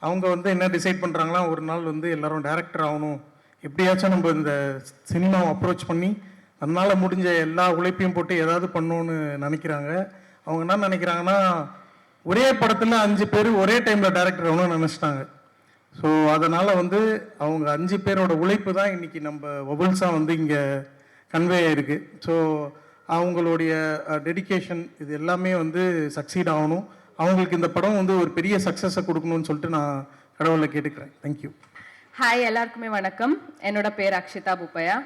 Speaker 2: அவங்க வந்து என்ன டிசைட் பண்ணுறாங்களா, ஒரு நாள் வந்து எல்லோரும் டைரக்டர் ஆகணும், எப்படியாச்சும் நம்ம இந்த சினிமாவை அப்ரோச் பண்ணி அதனால் முடிஞ்ச எல்லா உழைப்பையும் போட்டு ஏதாவது பண்ணணுன்னு நினைக்கிறாங்க. அவங்க என்ன நினைக்கிறாங்கன்னா, ஒரே படத்தில் 5 பேர் ஒரே டைமில் டைரக்டர் ஆகணும்னு நினச்சிட்டாங்க.
Speaker 12: ஸோ அதனால் வந்து அவங்க 5 பேரோட உழைப்பு தான் இன்றைக்கி நம்ம வபுல்ஸாக வந்து இங்கே கன்வே ஆகிருக்கு. ஸோ அவங்களுடைய டெடிகேஷன் இது எல்லாமே வந்து சக்சீட் ஆகணும். அவங்களுக்கு இந்த படம் வந்து ஒரு பெரிய சக்ஸஸை கொடுக்கணும்னு சொல்லிட்டு நான் கடவுளை கேட்டுக்கிறேன். தேங்க்யூ.
Speaker 8: ஹாய், எல்லாருக்குமே வணக்கம். என்னோட பேர் Akshita Puppaiah.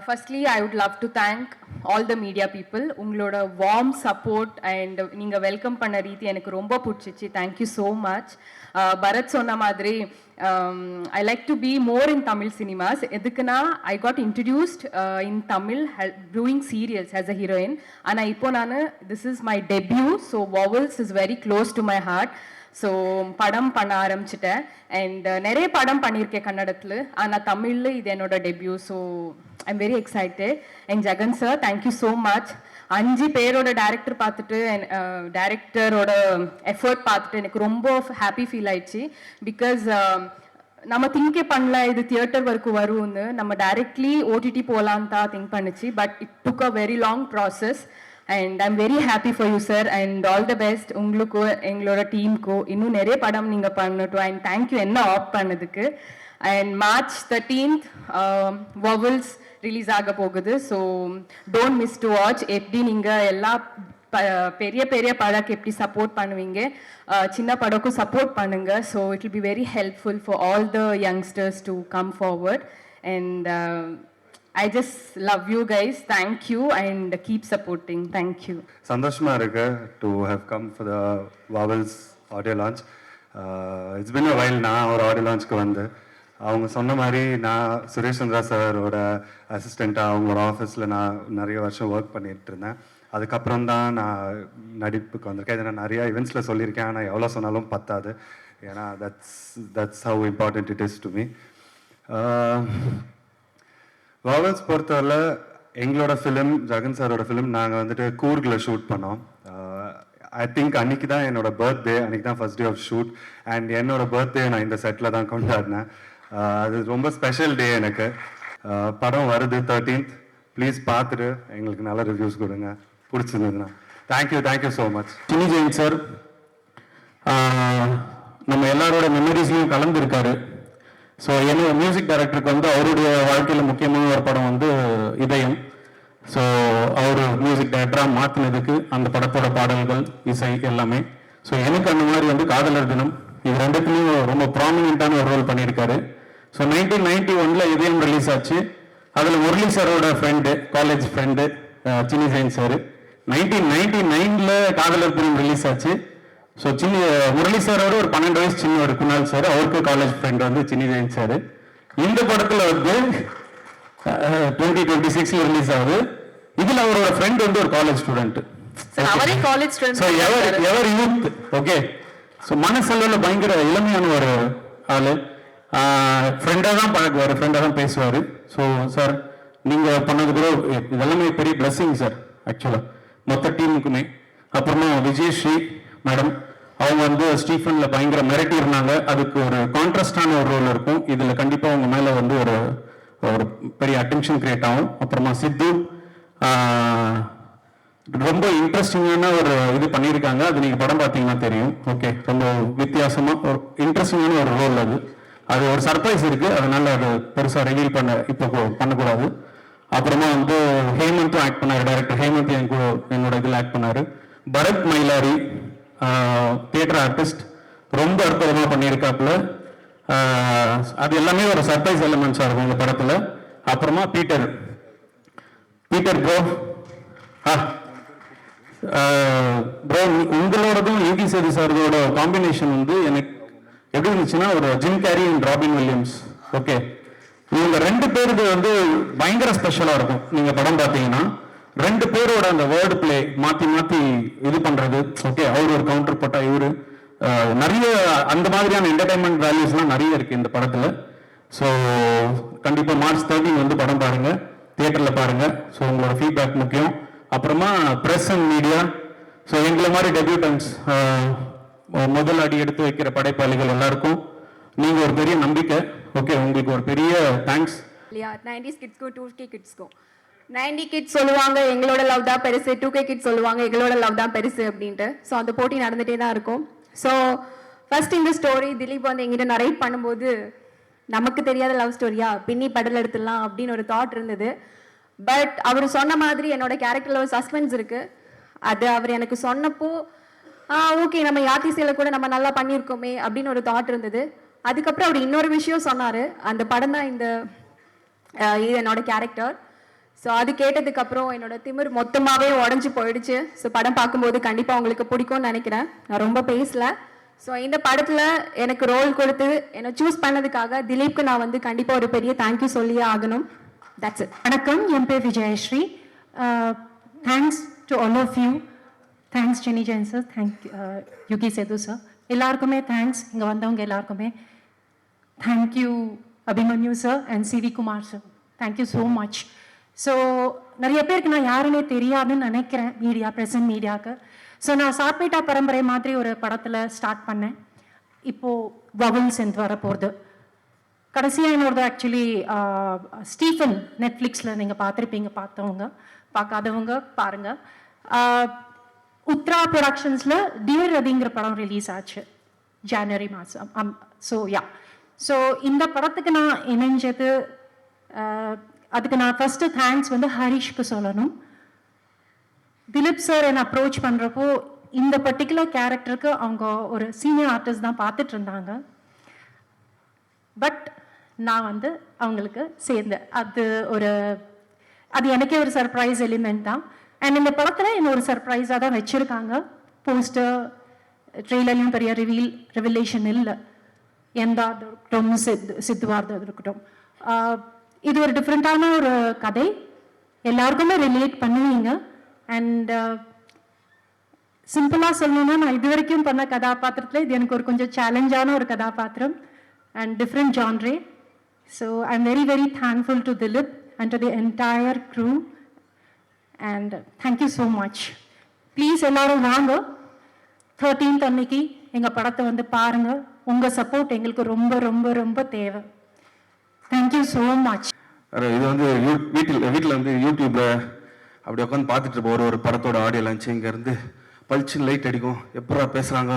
Speaker 8: Firstly I would love to thank all the media people. உங்களோட வார்ம் சப்போர்ட் அண்ட் நீங்கள் வெல்கம் பண்ண ரீதி எனக்கு ரொம்ப பிடிச்சிச்சு. Thank you so much. பரத் சொன்ன மாதிரி I like to be more in Tamil cinemas. எதுக்குன்னா I got introduced in Tamil doing serials as a heroine. ஆனால் இப்போ நான் this is my debut. So வாவல்ஸ் is very close to my heart. So படம் பண்ண ஆரம்பிச்சிட்டேன் அண்ட் நிறைய படம் பண்ணியிருக்கேன் கன்னடத்தில். ஆனால் தமிழில் இது என்னோட debut. So I am very excited. And Jagan sir, thank you so much. 5 பேரோட டேரக்டர் பார்த்துட்டு டேரக்டரோட எஃபர்ட் பார்த்துட்டு எனக்கு ரொம்ப ஹாப்பி ஃபீல் ஆயிடுச்சு. பிகாஸ் நம்ம திங்கே பண்ணல இது தியேட்டர் வரைக்கும் வரும்னு. நம்ம டைரக்ட்லி ஓடிடி போகலான்னு தான் திங்க் பண்ணுச்சு. But it took a very long process. And I am very happy for you sir. And all the best உங்களுக்கும் எங்களோட டீமுக்கும். இன்னும் நிறைய படம் நீங்கள் பண்ணட்டும். அண்ட் தேங்க்யூ என்ன ஆப் பண்ணதுக்கு. And March 13th vowels release ஆக போகுது. So don't miss to watch. எப்படி நீங்கள் எல்லா பெரிய பெரிய படக்கு எப்படி சப்போர்ட் பண்ணுவீங்க, சின்ன படக்கும் சப்போர்ட் பண்ணுங்க. So it will be very helpful for all the youngsters to come forward. And I just love you guys. Thank you and keep supporting. Thank you.
Speaker 4: சந்தோஷமா இருக்கு to have come for the Vowels audio launch. It's been a while நான் ஒரு audio லான்ச்க்கு வந்து. அவங்க சொன்ன மாதிரி நான் சுரேஷ் சந்திரா சாரோட அசிஸ்டண்ட்டாக அவங்களோட ஆஃபீஸில் நான் நிறைய வருஷம் ஒர்க் பண்ணிட்டு இருந்தேன். அதுக்கப்புறம் தான் நான் நடிப்புக்கு வந்திருக்கேன். இதை நான் நிறையா இவெண்ட்ஸில் சொல்லியிருக்கேன். ஆனால் எவ்வளோ சொன்னாலும் பத்தாது. ஏன்னா that's how important it is to me. வாவல்ஸ் பொறுத்தவரை எங்களோட ஃபிலிம், ஜெகன் சாரோட ஃபிலிம் நாங்கள் வந்துட்டு கூர்கில் ஷூட் பண்ணோம். ஐ திங்க் அன்றைக்கி தான் என்னோட பர்த்டே, அன்றைக்கி தான் first day of shoot. And என்னோட பர்த்டே நான் இந்த செட்டில் தான் கொண்டாடினேன். அது ரொம்ப ஸ்பெஷல் டே எனக்கு. படம் வருது 13th. ப்ளீஸ் பார்த்துட்டு எங்களுக்கு நல்ல ரிவ்யூஸ் கொடுங்க பிடிச்சிருந்ததுண்ணா. Thank you so much.
Speaker 9: Cini Jain sir நம்ம எல்லாரோட மெமரிஸ்லையும் கலந்துருக்காரு. ஸோ என்னோட மியூசிக் டைரக்டருக்கு வந்து அவருடைய வாழ்க்கையில் முக்கியமான ஒரு படம் வந்து இதயம். ஸோ அவர் மியூசிக் டைரக்டராக மாற்றினதுக்கு அந்த படத்தோட பாடல்கள், இசை எல்லாமே. ஸோ எனக்கு அந்த மாதிரி வந்து காதலர் தினம் இது ரெண்டுத்துலையும் ரொம்ப ப்ராமினெண்ட்டான ஒரு ரோல் பண்ணியிருக்காரு. ஸோ 1991 இதயம் ரிலீஸ் ஆச்சு. அதில் முரளி சாரோட friend, college friend Cini Jain sir. 1999 Kadhalar தினம் ரிலீஸ் ஆச்சு. ஸோ முரளி சாரோட ஒரு 12 வயசு சின்ன ஒரு குணால் சார், அவருக்கு காலேஜ் ஃப்ரெண்ட் வந்து சினி ஜெயின் சார். இந்த படத்தில் வந்து 2026 ரிலீஸ் ஆகுது. இதில் அவரோட ஃப்ரெண்ட் வந்து ஒரு காலேஜ் ஸ்டூடெண்ட். ஸோ எவர் யூத். ஓகே. ஸோ மனசளவில் பயங்கர இளமையான ஒரு ஆள். ஃப்ரெண்டாக தான் பழகுவார், ஃப்ரெண்டாக தான் பேசுவார். ஸோ சார் நீங்கள் பண்ணது கூட இதெல்லாமே பெரிய பிளஸ்ஸிங் சார் ஆக்சுவலாக மொத்த டீமுக்குமே. அப்புறமா விஜயஸ்ரீ மேடம், அவங்க வந்து ஸ்டீஃபனில் பயங்கர மிரட்டி இருந்தாங்க. அதுக்கு ஒரு கான்ட்ராஸ்டான ஒரு ரோல் இருக்கும். இதில் கண்டிப்பாக அவங்க மேலே வந்து ஒரு பெரிய அட்டென்ஷன் கிரியேட் ஆகும். அப்புறமா சித்து ரொம்ப இன்ட்ரெஸ்டிங்கான ஒரு இது பண்ணியிருக்காங்க. அது நீங்கள் படம் பார்த்தீங்கன்னா தெரியும். ஓகே, ரொம்ப வித்தியாசமாக ஒரு இன்ட்ரெஸ்டிங்கான ஒரு ரோல் அது. அது ஒரு சர்ப்ரைஸ் இருக்குது, அதனால அது பெருசாக ரிவீல் இப்போ பண்ணக்கூடாது. அப்புறமா வந்து ஹேமந்தும் ஆக்ட் பண்ணார். டைரக்டர் ஹேமந்த் என்னோட இதில் ஆக்ட் பண்ணார். பரத் மயிலாரி தியேட்டர் ஆர்டிஸ்ட் ரொம்ப அற்புதமாக பண்ணியிருக்காப்புல. அது எல்லாமே ஒரு சர்ப்ரைஸ் எலிமெண்ட்ஸாக இருக்கும் இந்த படத்தில். அப்புறமா பீட்டர் ப்ரோ ப்ரோ உங்களோடதும் யோகி சேது சாரோட காம்பினேஷன் வந்து எனக்கு எப்படி இருந்துச்சுன்னா ஒரு gym carry and robin Williams. Okay, இவங்க 2 பேருக்கு வந்து பயங்கர ஸ்பெஷலாக இருக்கும். நீங்கள் படம் பார்த்தீங்கன்னா 2 பேரோட அந்த வேர்டு பிளே மாற்றி இது பண்ணுறது. ஓகே, அவர் ஒரு கவுண்டர் போட்டால் இவர் நிறைய அந்த மாதிரியான என்டர்டைன்மெண்ட் வேல்யூஸ்லாம் நிறைய இருக்குது இந்த படத்தில். ஸோ கண்டிப்பாக March 13 வந்து படம் பாருங்கள், தியேட்டரில் பாருங்கள். ஸோ உங்களோட ஃபீட்பேக் முக்கியம். அப்புறமா ப்ரெஸ் அண்ட் மீடியா, ஸோ எங்களை மாதிரி டெபியூட்டன்ஸ் முதல் அடி எடுத்து வைக்கிற படைப்பாளிகள் எல்லாருக்கும் நீங்கள் ஒரு பெரிய நம்பிக்கை. ஓகே, உங்களுக்கு ஒரு பெரிய தேங்க்ஸ்.
Speaker 13: 90s கிட்ஸ்க்கும் 2K கிட்ஸ்க்கும் 90 கிட்ஸ் சொல்லுவாங்க எங்களோட லவ் தான் பெருசு, 2K கிட்ஸ் சொல்லுவாங்க எங்களோட லவ் தான் பெருசு அப்படின்ட்டு. ஸோ அந்த போட்டி நடந்துகிட்டே தான் இருக்கும். ஸோ ஃபர்ஸ்ட் இந்த ஸ்டோரி திலீப் வந்து எங்கிட்ட நரேட் பண்ணும்போது நமக்கு தெரியாத லவ் ஸ்டோரியா பின்னி படல் எடுத்துடலாம் அப்படின்னு ஒரு தாட் இருந்தது. பட் அவர் சொன்ன மாதிரி என்னோட கேரக்டரில் ஒரு சஸ்பென்ஸ் இருக்கு. அது அவர் எனக்கு சொன்னப்போ ஓகே நம்ம யாத்திசையில கூட நம்ம நல்லா பண்ணியிருக்கோமே அப்படின்னு ஒரு தாட் இருந்தது. அதுக்கப்புறம் அவர் இன்னொரு விஷயம் சொன்னார். அந்த படம் தான் இது என்னோட கேரக்டர். ஸோ அது கேட்டதுக்கப்புறம் என்னோட திமிர் மொத்தமாகவே உடஞ்சி போயிடுச்சு. ஸோ படம் பார்க்கும்போது கண்டிப்பாக உங்களுக்கு பிடிக்கும்னு நினைக்கிறேன். நான் ரொம்ப பேசல. ஸோ இந்த படத்தில் எனக்கு ரோல் கொடுத்து என்னை சூஸ் பண்ணதுக்காக திலீப்க்கு நான் வந்து கண்டிப்பாக ஒரு பெரிய தேங்க்யூ சொல்லியே ஆகணும். That's it.
Speaker 14: வணக்கம், என் பேர் Vijayasri. Thanks to all of you. Thanks Jeni Jain sir, Yugi Sethu sir, எல்லாருக்குமே தேங்க்ஸ். இங்கே வந்தவங்க எல்லாருக்குமே thank you. Abhimanyu sir and CV Kumar sir, thank you so much. So நிறைய பேருக்கு நான் யாருன்னே தெரியாதுன்னு நினைக்கிறேன், ப்ரெசன்ட் மீடியாவுக்கு. ஸோ நான் சாத்பேட்டா பரம்பரை மாதிரி ஒரு படத்தில் ஸ்டார்ட் பண்ணேன். இப்போது வவல்ஸ் என்று வரப்போகுது. கடைசியாக என்னோடது ஆக்சுவலி ஸ்டீஃபன், நெட்ஃப்ளிக்ஸில் நீங்கள் பார்த்துருப்பீங்க. பார்த்தவங்க, பார்க்காதவங்க பாருங்கள். உத்ரா ப்ரொடக்ஷன்ஸில் டியர் ரதிங்கிற படம் ரிலீஸ் ஆச்சு ஜனவரி மாதம். ஸோ இந்த படத்துக்கு நான் இணைஞ்சது, அதுக்கு நான் ஃபஸ்ட்டு தேங்க்ஸ் வந்து ஹரிஷ்க்கு சொல்லணும். திலீப் சார் என்னை அப்ரோச் பண்ணுறப்போ இந்த பர்டிகுலர் கேரக்டருக்கு அவங்க ஒரு சீனியர் ஆர்டிஸ்ட் தான் பார்த்துட்டு இருந்தாங்க. பட் நான் வந்து அவங்களுக்கு சேர்ந்தேன். அது எனக்கே ஒரு சர்ப்ரைஸ் எலிமெண்ட் தான். அண்ட் இந்த படத்தில் என்ன ஒரு சர்ப்ரைஸாக தான் வச்சுருக்காங்க. போஸ்டர் ட்ரெய்லர்லையும் பெரிய ரிவிலேஷன் இல்லை. எந்தா இருக்கட்டும், சித்துவார்த்தா இருக்கட்டும், இது ஒரு டிஃப்ரெண்ட்டான ஒரு கதை. எல்லாருக்குமே ரிலேட் பண்ணுவீங்க. அண்ட் சிம்பிளாக சொல்லணும்னா, நான் இது வரைக்கும் பண்ண கதாபாத்திரத்தில் இது எனக்கு ஒரு கொஞ்சம் சேலஞ்சான ஒரு கதாபாத்திரம் and different genre. So I am very very thankful to Dileep and to the entire crew. And thank you so much. Please எல்லாரும் வாங்க, 13th அன்னைக்கு எங்கள் படத்தை வந்து பாருங்கள். உங்கள் சப்போர்ட் எங்களுக்கு ரொம்ப ரொம்ப ரொம்ப தேவை. Thank you so much.
Speaker 3: இது வந்து வீட்டில் வந்து யூடியூப்பில் அப்படி உட்காந்து பார்த்துட்டு இருப்போம். ஒரு படத்தோட ஆடியோ லான்ச் இங்கேருந்து பளிச்சுன்னு லைட் அடிக்கும். எப்படா பேசுகிறாங்க,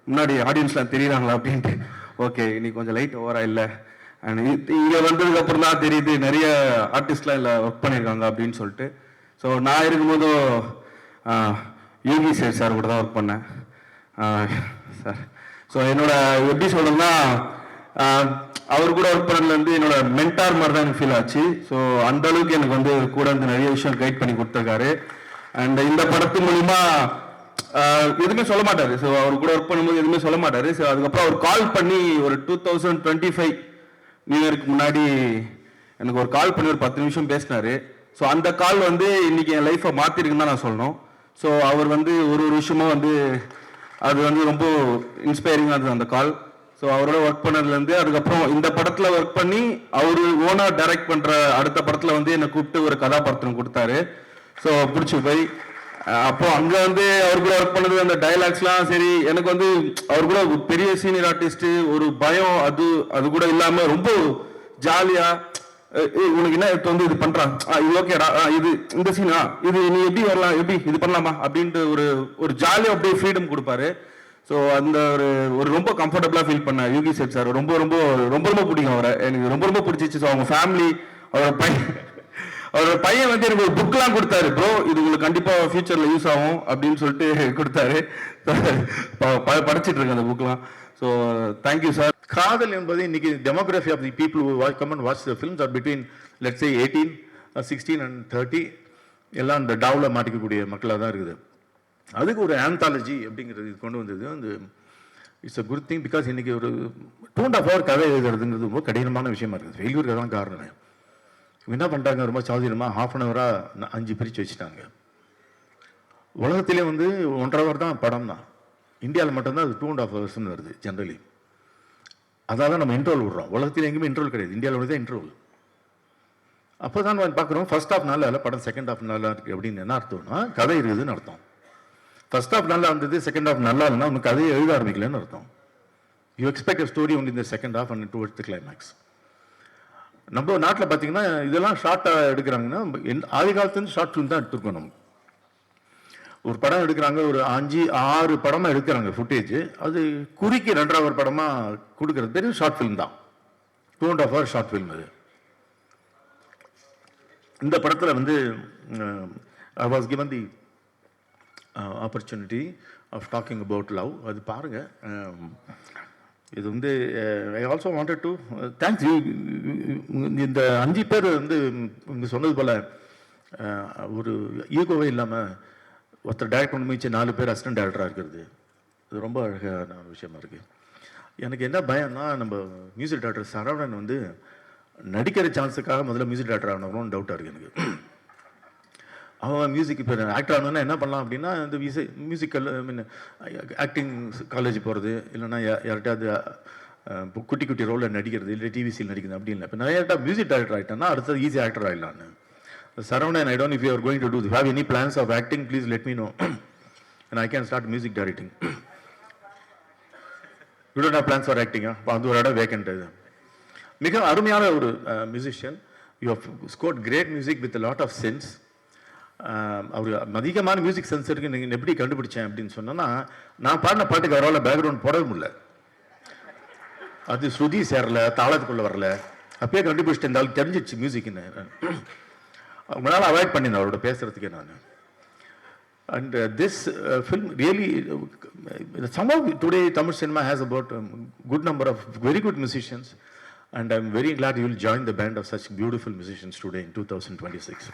Speaker 3: முன்னாடி ஆடியன்ஸ்லாம் தெரியுறாங்களா அப்படின்ட்டு. ஓகே, இன்னைக்கு கொஞ்சம் லைட் ஓவரா இல்லை. அண்ட் இங்கே வந்ததுக்கப்புறம் தான் தெரியுது நிறைய ஆர்டிஸ்ட்லாம் இல்லை ஒர்க் பண்ணியிருக்காங்க அப்படின்னு சொல்லிட்டு. ஸோ நான் இருக்கும்போதும் யோகி சார் கூட தான் ஒர்க் பண்ணேன் சார். ஸோ என்னோட எப்படி சொல்கிறேன்னா, அவர் கூட ஒர்க் பண்ணதுலேருந்து என்னோட மென்டார் மாதிரி தான் எனக்கு ஃபீல் ஆச்சு. ஸோ அந்த அளவுக்கு எனக்கு வந்து கூட வந்து நிறைய விஷயம் கைட் பண்ணி கொடுத்துருக்காரு. அண்ட் இந்த படத்து மூலிமா எதுவுமே சொல்ல மாட்டாரு. ஸோ அவர் கூட ஒர்க் பண்ணும்போது எதுவுமே சொல்ல மாட்டாரு. ஸோ அதுக்கப்புறம் அவர் கால் பண்ணி ஒரு 2025 நியூ இயருக்கு முன்னாடி எனக்கு ஒரு கால் பண்ணி ஒரு 10 நிமிஷம் பேசினாரு. ஸோ அந்த கால் வந்து இன்னைக்கு என் லைஃப்பை மாற்றிருக்குன்னு தான் நான் சொல்லணும். ஸோ அவர் வந்து ஒரு விஷயமும் வந்து அது வந்து ரொம்ப இன்ஸ்பைரிங்காக இருந்தது அந்த கால். ஸோ அவரோட ஒர்க் பண்ணதுலேருந்து அதுக்கப்புறம் இந்த படத்தில் ஒர்க் பண்ணி அவர் ஓனாக டைரக்ட் பண்ணுற அடுத்த படத்தில் வந்து என்னை கூப்பிட்டு ஒரு கதாபாத்திரம் கொடுத்தாரு. ஸோ பிடிச்சி போய் அப்போ அங்கே வந்து அவர் கூட ஒர்க் பண்ணது அந்த டைலாக்ஸ்லாம் சரி, எனக்கு வந்து அவர் கூட பெரிய சீனியர் ஆர்டிஸ்ட்டு ஒரு பயம் அது கூட இல்லாமல் ரொம்ப ஜாலியாக உனக்கு என்ன இப்போ வந்து இது பண்ணுறான், இது ஓகேடா, இது இந்த சீனா, இது நீ எப்படி வரலாம், எப்படி இது பண்ணலாமா அப்படின்ட்டு ஒரு ஜாலியாக அப்படியே ஃப்ரீடம் கொடுப்பாரு. ஸோ அந்த ஒரு ரொம்ப கம்ஃபர்டபுளாக ஃபீல் பண்ண யோகி சார் ரொம்ப ரொம்ப ரொம்ப ரொம்ப பிடிக்கும் அவரை. எனக்கு ரொம்ப ரொம்ப பிடிச்சிச்சு. ஸோ அவங்க ஃபேமிலி, அவரோட பையன் வந்து எனக்கு ஒரு புக்லாம் கொடுத்தாரு. ப்ரோ இது உங்களுக்கு கண்டிப்பாக ஃபியூச்சரில் யூஸ் ஆகும் அப்படின்னு சொல்லிட்டு கொடுத்தாரு. படிச்சுட்டு இருக்கேன் அந்த புக்லாம். So thank you sir.
Speaker 15: காதல் என்பது இன்னைக்கு demography of the people who come and watch the films are between let's say 18, 16 and 30. எல்லாம் இந்த டவுல மாட்டிக்கக்கூடிய மக்களாக தான் இருக்குது. அதுக்கு ஒரு ஆந்தாலஜி அப்படிங்கிறது கொண்டு வந்தது வந்து it's a good thing. Because இன்னைக்கு ஒரு 2.5 hour கதை எழுதுறதுங்கிறது ரொம்ப கடினமான விஷயமா இருக்குது. ஃபெயில்யூருக்கு தான் காரணம். இவங்க என்ன பண்ணுறாங்க, ரொம்ப சாதிரமாக 1/2 hour 5 பிரித்து வச்சுட்டாங்க. உலகத்திலே வந்து 1.5 hour தான் படம் தான். இந்தியாவில் மட்டும்தான் அது 2.5 hours வருது ஜென்ரலி. அதான் நம்ம இன்ட்ரோல் விடுறோம். உலகத்தில் எங்கேயுமே இன்ட்ரோல் கிடையாது, இந்தியாவில் தான் இன்ட்ரோல். அப்போ தான் பார்க்குறோம் ஃபர்ஸ்ட் ஹாஃப் நல்லா இல்லை, படம் செகண்ட் ஹாஃப் நல்லா இருக்குது அப்படின்னு என்ன அர்த்தம்னா கதை இருக்குதுன்னு அர்த்தம். ஃபர்ஸ்ட் ஹாஃப் நல்லா இருந்தது, செகண்ட் ஹாஃப் நல்லா இல்லைன்னா உனக்கு கதையை எழுத ஆரம்பிக்கலன்னு அர்த்தம். You expect a story only இந்த second half and towards the climax. நம்ம நாட்டில் பார்த்தீங்கன்னா இதெல்லாம் ஷார்ட்டாக எடுக்கிறாங்கன்னா ஆதி காலத்துலேருந்து ஷார்ட் ஃபிலிம் தான் எடுத்துருக்கோம். நம்ம ஒரு படம் எடுக்கிறாங்க, ஒரு 5-6 படமாக எடுக்கிறாங்க ஃபுட்டேஜ். அது குறுக்கி 2வது படமாக கொடுக்குறது பெரிய ஷார்ட் ஃபிலிம் தான். 2.5 hour ஷார்ட் ஃபிலிம் அது. இந்த படத்தில் வந்து I was given the opportunity of talking about love. அது பாருங்கள். இது வந்து I also wanted to thanks you. இந்த 5 பேர் வந்து இங்கே சொன்னது போல் ஒரு ஈகோவே இல்லாமல் ஒருத்தர் டைரக்ட் பண்ணி மிச்சம் 4 பேர் அசிஸ்டன்ட் டைரக்டராக இருக்கிறது, இது ரொம்ப அழகான ஒரு விஷயமா இருக்குது. எனக்கு என்ன பயம்னா, நம்ம மியூசிக் டைரக்டர் சரவணன் வந்து நடிக்கிற சான்ஸுக்காக முதல்ல மியூசிக் டைரக்டர் ஆகணும்னு டவுட்டாக இருக்குது எனக்கு. அவன் மியூசிக் இப்போ ஆக்டர் ஆகணுன்னா என்ன பண்ணலாம் அப்படின்னா, இந்த மியூசிக்கல் மீன் ஆக்டிங் காலேஜ் போகிறது, இல்லைன்னா யார்கிட்டாவது குட்டி குட்டி ரோலில் நடிக்கிறது, இல்லை டிவிசியில் நடிக்கிறது அப்படி இல்லை. இப்போ நான் யார்ட்டா மியூசிக் டைரக்டர் ஆகிட்டேன்னா அடுத்தது ஈஸி ஆக்டர் ஆகிடலான்னு. Saravanan, I don't know if you are going to do this. Have any plans of acting? Please let me know, and I can start music directing. You don't have plans for acting, huh? அது ஒரு இடம் vacant. மிக அருமையான ஒரு musician. You have scored great music with lot of sense. அவர் அதிகமான music sense இருக்கு. நீங்கள் எப்படி கண்டுபிடிச்சேன் அப்படின்னு சொன்னோன்னா, நான் பாடின பாட்டுக்கு அவரால் பேக்ரவுண்ட் போடவே முடியல. அது ஸ்ருதி சேரல, தாளத்துக்குள்ளே வரல. அப்பயே கண்டுபிடிச்சிட்டு இருந்தாலும் தெரிஞ்சிடுச்சு மியூசிக்னு. அவங்களால அவாய்ட் பண்ணியிருந்தேன் அவரோட பேசுறதுக்கே நான். And this film really somehow today Tamil cinema has about a good number of very good musicians, and I'm very glad you will join the band of such beautiful musicians today in 2026.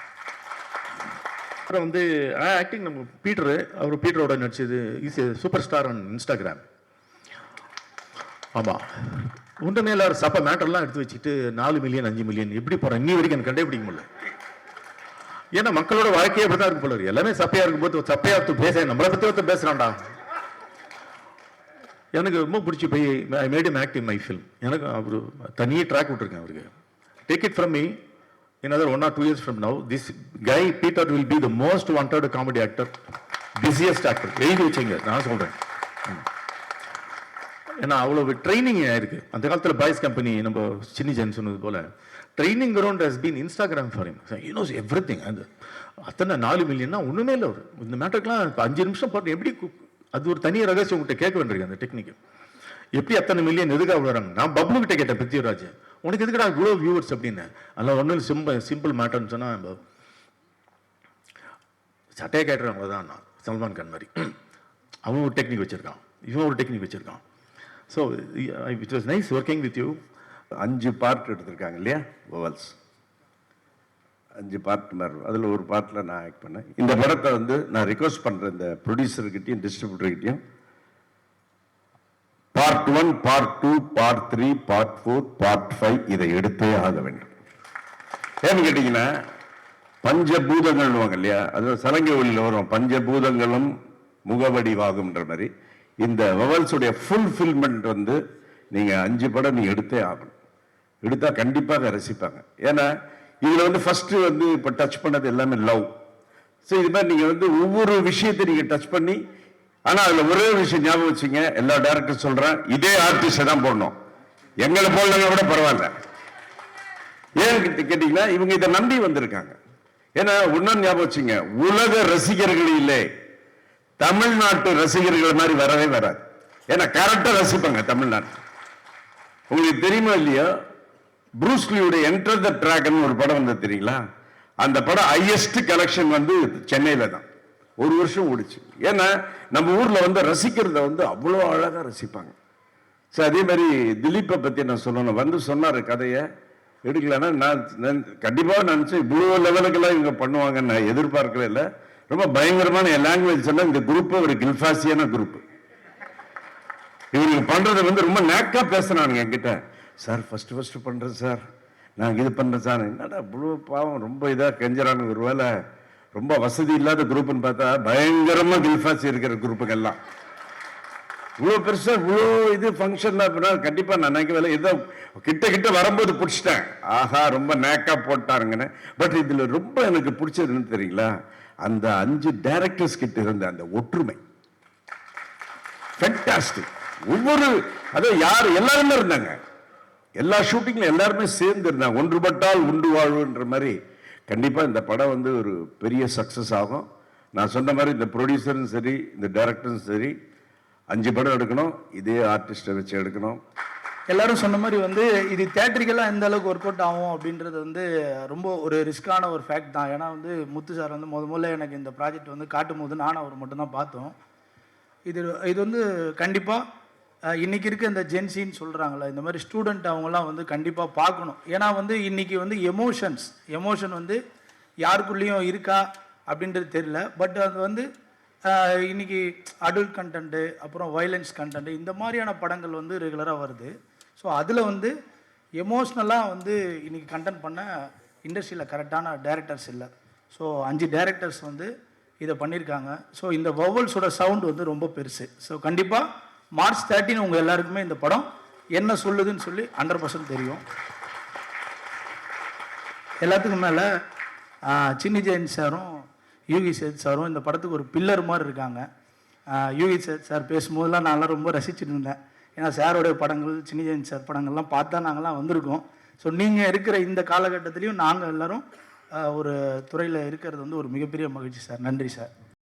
Speaker 15: அப்புறம் வந்து acting நம்ம பீட்டரோட நடிச்சது is a super star on Instagram. ஆமாம், ஒன்றுமே இல்லாத சப்ப மேட்டர்லாம் எடுத்து வச்சுட்டு 4 மில்லியன் 5 மில்லியன் எப்படி போகிறேன் இன்னி வரைக்கும் எனக்கு கண்டுபிடிக்க முடியல. ஏன்னா மக்களோட வாழ்க்கையே அப்படி தான் இருக்கு போல. எல்லாமே சப்பையா இருக்கும்போது சப்பையா பேச நம்மளை பற்றி ஒருத்தர் பேசுகிறான்டா. எனக்கு ரொம்ப பிடிச்சி போய் I made him act in my film. எனக்கு அவர் தனியே ட்ராக் விட்டுருக்கேன் அவருக்கு. Take it from me, another 1 or 2 years from now, this guy Peter will be the most wanted comedy actor, busiest actor. எழுதி வச்சுங்க, நான் சொல்கிறேன். ஏன்னா அவ்வளோ ட்ரைனிங் ஆயிருக்கு. அந்த காலத்தில் பாய்ஸ் கம்பெனி நம்ம சின்னி ஜென் சொன்னது போல training ground has been Instagram for him. You knows everything. அந்த அத்தனை 4 மில்லியன்னா ஒன்றுமே இல்லை. அவர் இந்த மேட்டருக்குலாம் இப்போ 5 நிமிஷம் போட்டு எப்படி அது ஒரு தனி ரகசியம் உங்கள்கிட்ட கேட்க வேண்டியிருக்கு. அந்த டெக்னிக் எப்படி அத்தனை மில்லியன் எதுக்காக விடுறாங்க? நான் பப்ளு கிட்ட கேட்டேன், பிருத்திவிராஜ் உனக்கு எதுக்கடா இவ்வளோ வியூவர்ஸ் அப்படின்னு. அதில் ஒன்றும் சிம்பிள் மேட்டர்னு சொன்னால் சட்டையை கேட்டுறவங்க தான் நான் சல்மான் கான் மாதிரி. அவன் ஒரு டெக்னிக் வச்சுருக்கான், இவன் ஒரு டெக்னிக் வச்சுருக்கான். So it was nice working with you.
Speaker 16: 5 part எடுத்திருக்காங்க இல்லையா, வவல்ஸ் 5 பார்ட் மாதிரி. அதில் ஒரு பார்ட்டில் நான் ஆக்ட் பண்ணேன். இந்த படத்தை வந்து நான் ரிக்வஸ்ட் பண்ணுறேன் இந்த ப்ரொடியூசர்கிட்டையும் டிஸ்ட்ரிபியூட்டர்கிட்டையும், part 1, part 2, part 3, part 4, part 5 இதை எடுத்தே ஆக வேண்டும். ஏன்னு கேட்டிங்கன்னா, பஞ்சபூதங்கள்வாங்க இல்லையா, அது சலங்கை ஒளியில் வரும், பஞ்சபூதங்களும் முகவடிவாகும்ன்ற மாதிரி இந்த வவல்ஸுடைய ஃபுல்ஃபில்மெண்ட் வந்து நீங்கள் 5 படம் நீங்கள் எடுத்தே ஆகணும். எடுத்தால் கண்டிப்பாக ரசிப்பாங்க. ஏன்னா இதில் வந்து ஃபர்ஸ்ட் வந்து இப்போ டச் பண்ணது எல்லாமே லவ். ஸோ இது மாதிரி நீங்கள் வந்து ஒவ்வொரு விஷயத்தை நீங்கள் டச் பண்ணி, ஆனால் அதில் ஒரே விஷயம் ஞாபகம் வச்சுங்க, எல்லா டேரக்டர் சொல்கிறேன், இதே ஆர்டிஸ்டை தான் போடணும், எங்களை போடலங்க கூட பரவாயில்ல. ஏன்னு கேட்டீங்கன்னா இவங்க இதை நம்பி வந்திருக்காங்க. ஏன்னா ஒன்னும் ஞாபகம் வச்சுங்க, உலக ரசிகர்கள் இல்லை, தமிழ்நாட்டு ரசிகர்கள் மாதிரி வரவே வராது. ஏன்னா கரெக்டா ரசிப்பாங்க தமிழ்நாட்டு. உங்களுக்கு தெரியுமா இல்லையா, ப்ரூஸ்லியுடைய என்டர் த டிராகன் ஒரு படம் வந்து தெரியுங்களா, அந்த படம் ஹையஸ்ட் கலெக்ஷன் வந்து சென்னையில தான் 1 வருஷம் ஓடிச்சு. ஏன்னா நம்ம ஊர்ல வந்து ரசிக்கிறத வந்து அவ்வளோ அழகா ரசிப்பாங்க. ஸோ அதே மாதிரி திலீப்பை பத்தி நான் சொல்லணும், வந்து சொன்னாரு கதையை எடுக்கலன்னா நான் கண்டிப்பாக நினைச்சேன் இவ்வளோ லெவலுக்கெல்லாம் இவங்க பண்ணுவாங்கன்னு நான் எதிர்பார்க்கல. இல்லை, ரொம்ப பயங்கரமான லாங்குவேஜ் சொன்னா இந்த குரூப் ஒரு கில்ஃபாசியான குரூப். இவங்க பண்றது வந்து ரொம்ப நேக்கா பேசுறானுங்க என்கிட்ட. சார் ஃபர்ஸ்ட் பண்றேன் சார், நாங்கள் இது பண்றேன் சார். என்னடா இவ்வளோ பாவம் ரொம்ப இதாக கெஞ்சுறானுங்க. ஒரு வேளை ரொம்ப வசதி இல்லாத குரூப்னு பார்த்தா பயங்கரமா கில்ஃபாசி இருக்கிற குரூப்புக்கெல்லாம் இவ்வளோ பெருசா இவ்வளோ இது ஃபங்க்ஷன் அப்படின்னா கண்டிப்பா நான் நினைக்கவே ஏதோ கிட்ட வரும்போது பிடிச்சிட்டேன், ஆஹா ரொம்ப நேக்கா போட்டாருங்கன்னு. பட் இதுல ரொம்ப எனக்கு பிடிச்சதுன்னு தெரியுங்களா, அந்த 5 டைரக்டர்ஸ் கிட்ட இருந்த அந்த ஒற்றுமை ஃபேண்டாஸ்டிக். ஒவ்வொரு அதாவது யார் எல்லாருமே இருந்தாங்க, எல்லா ஷூட்டிங்ல எல்லாருமே சேர்ந்து இருந்தாங்க. ஒன்றுபட்டால் உண்டு வாழ்வுன்ற மாதிரி. கண்டிப்பா இந்த படம் வந்து ஒரு பெரிய சக்சஸ் ஆகும். நான் சொன்ன மாதிரி இந்த ப்ரொடியூசரும் சரி இந்த டைரக்டரும் சரி 5 படம் எடுக்கணும், இதே ஆர்டிஸ்ட்டை வச்சு எடுக்கணும்.
Speaker 12: எல்லாரும் சொன்ன மாதிரி வந்து இது தேட்டரிக்கெல்லாம் எந்த அளவுக்கு ஒர்க் அவுட் ஆகும் அப்படின்றது வந்து ரொம்ப ஒரு ரிஸ்கான ஒரு ஃபேக்ட் தான். ஏன்னா வந்து முத்து சார் வந்து முதல்ல எனக்கு இந்த ப்ராஜெக்ட் வந்து காட்டும் போது நானும் அவர் மட்டும்தான் பார்த்தோம். இது வந்து கண்டிப்பாக இன்றைக்கி இருக்க இந்த ஜென்சின்னு சொல்கிறாங்களே, இந்த மாதிரி ஸ்டூடெண்ட் அவங்களாம் வந்து கண்டிப்பாக பார்க்கணும். ஏன்னா வந்து இன்றைக்கி வந்து எமோஷன் வந்து யாருக்குள்ளேயும் இருக்கா அப்படின்றது தெரியல. பட் அது வந்து இன்றைக்கி அடல்ட் கண்டென்ட்டு, அப்புறம் வைலன்ஸ் கண்டென்ட்டு, இந்த மாதிரியான படங்கள் வந்து ரெகுலராக வருது. ஸோ அதில் வந்து எமோஷ்னலாக வந்து இன்றைக்கி கண்டென்ட் பண்ண இண்டஸ்ட்ரியில் கரெக்டான டைரக்டர்ஸ் இல்லை. ஸோ 5 டைரக்டர்ஸ் வந்து இதை பண்ணியிருக்காங்க. ஸோ இந்த வவல்ஸோட சவுண்ட் வந்து ரொம்ப பெருசு. ஸோ கண்டிப்பாக மார்ச் 13 உங்கள் எல்லாருக்குமே இந்த படம் என்ன சொல்லுதுன்னு சொல்லி 100% தெரியும். எல்லாத்துக்கும் மேலே சின்னி ஜெயின் சாரும் யூகி சேத் சாரும் இந்த படத்துக்கு ஒரு பில்லர் மாதிரி இருக்காங்க. யூகி சேத் சார் பேசும்போதெல்லாம் நான்லாம் ரொம்ப ரசிச்சுட்டு இருந்தேன். ஏன்னா சாரோடைய படங்கள், சின்னி ஜெயின் சார் படங்கள்லாம் பார்த்தா நாங்கள்லாம் வந்திருக்கோம். ஸோ நீங்கள் இருக்கிற இந்த காலகட்டத்திலையும் நாங்கள் எல்லோரும் ஒரு துறையில் இருக்கிறது வந்து ஒரு மிகப்பெரிய மகிழ்ச்சி சார். நன்றி சார்.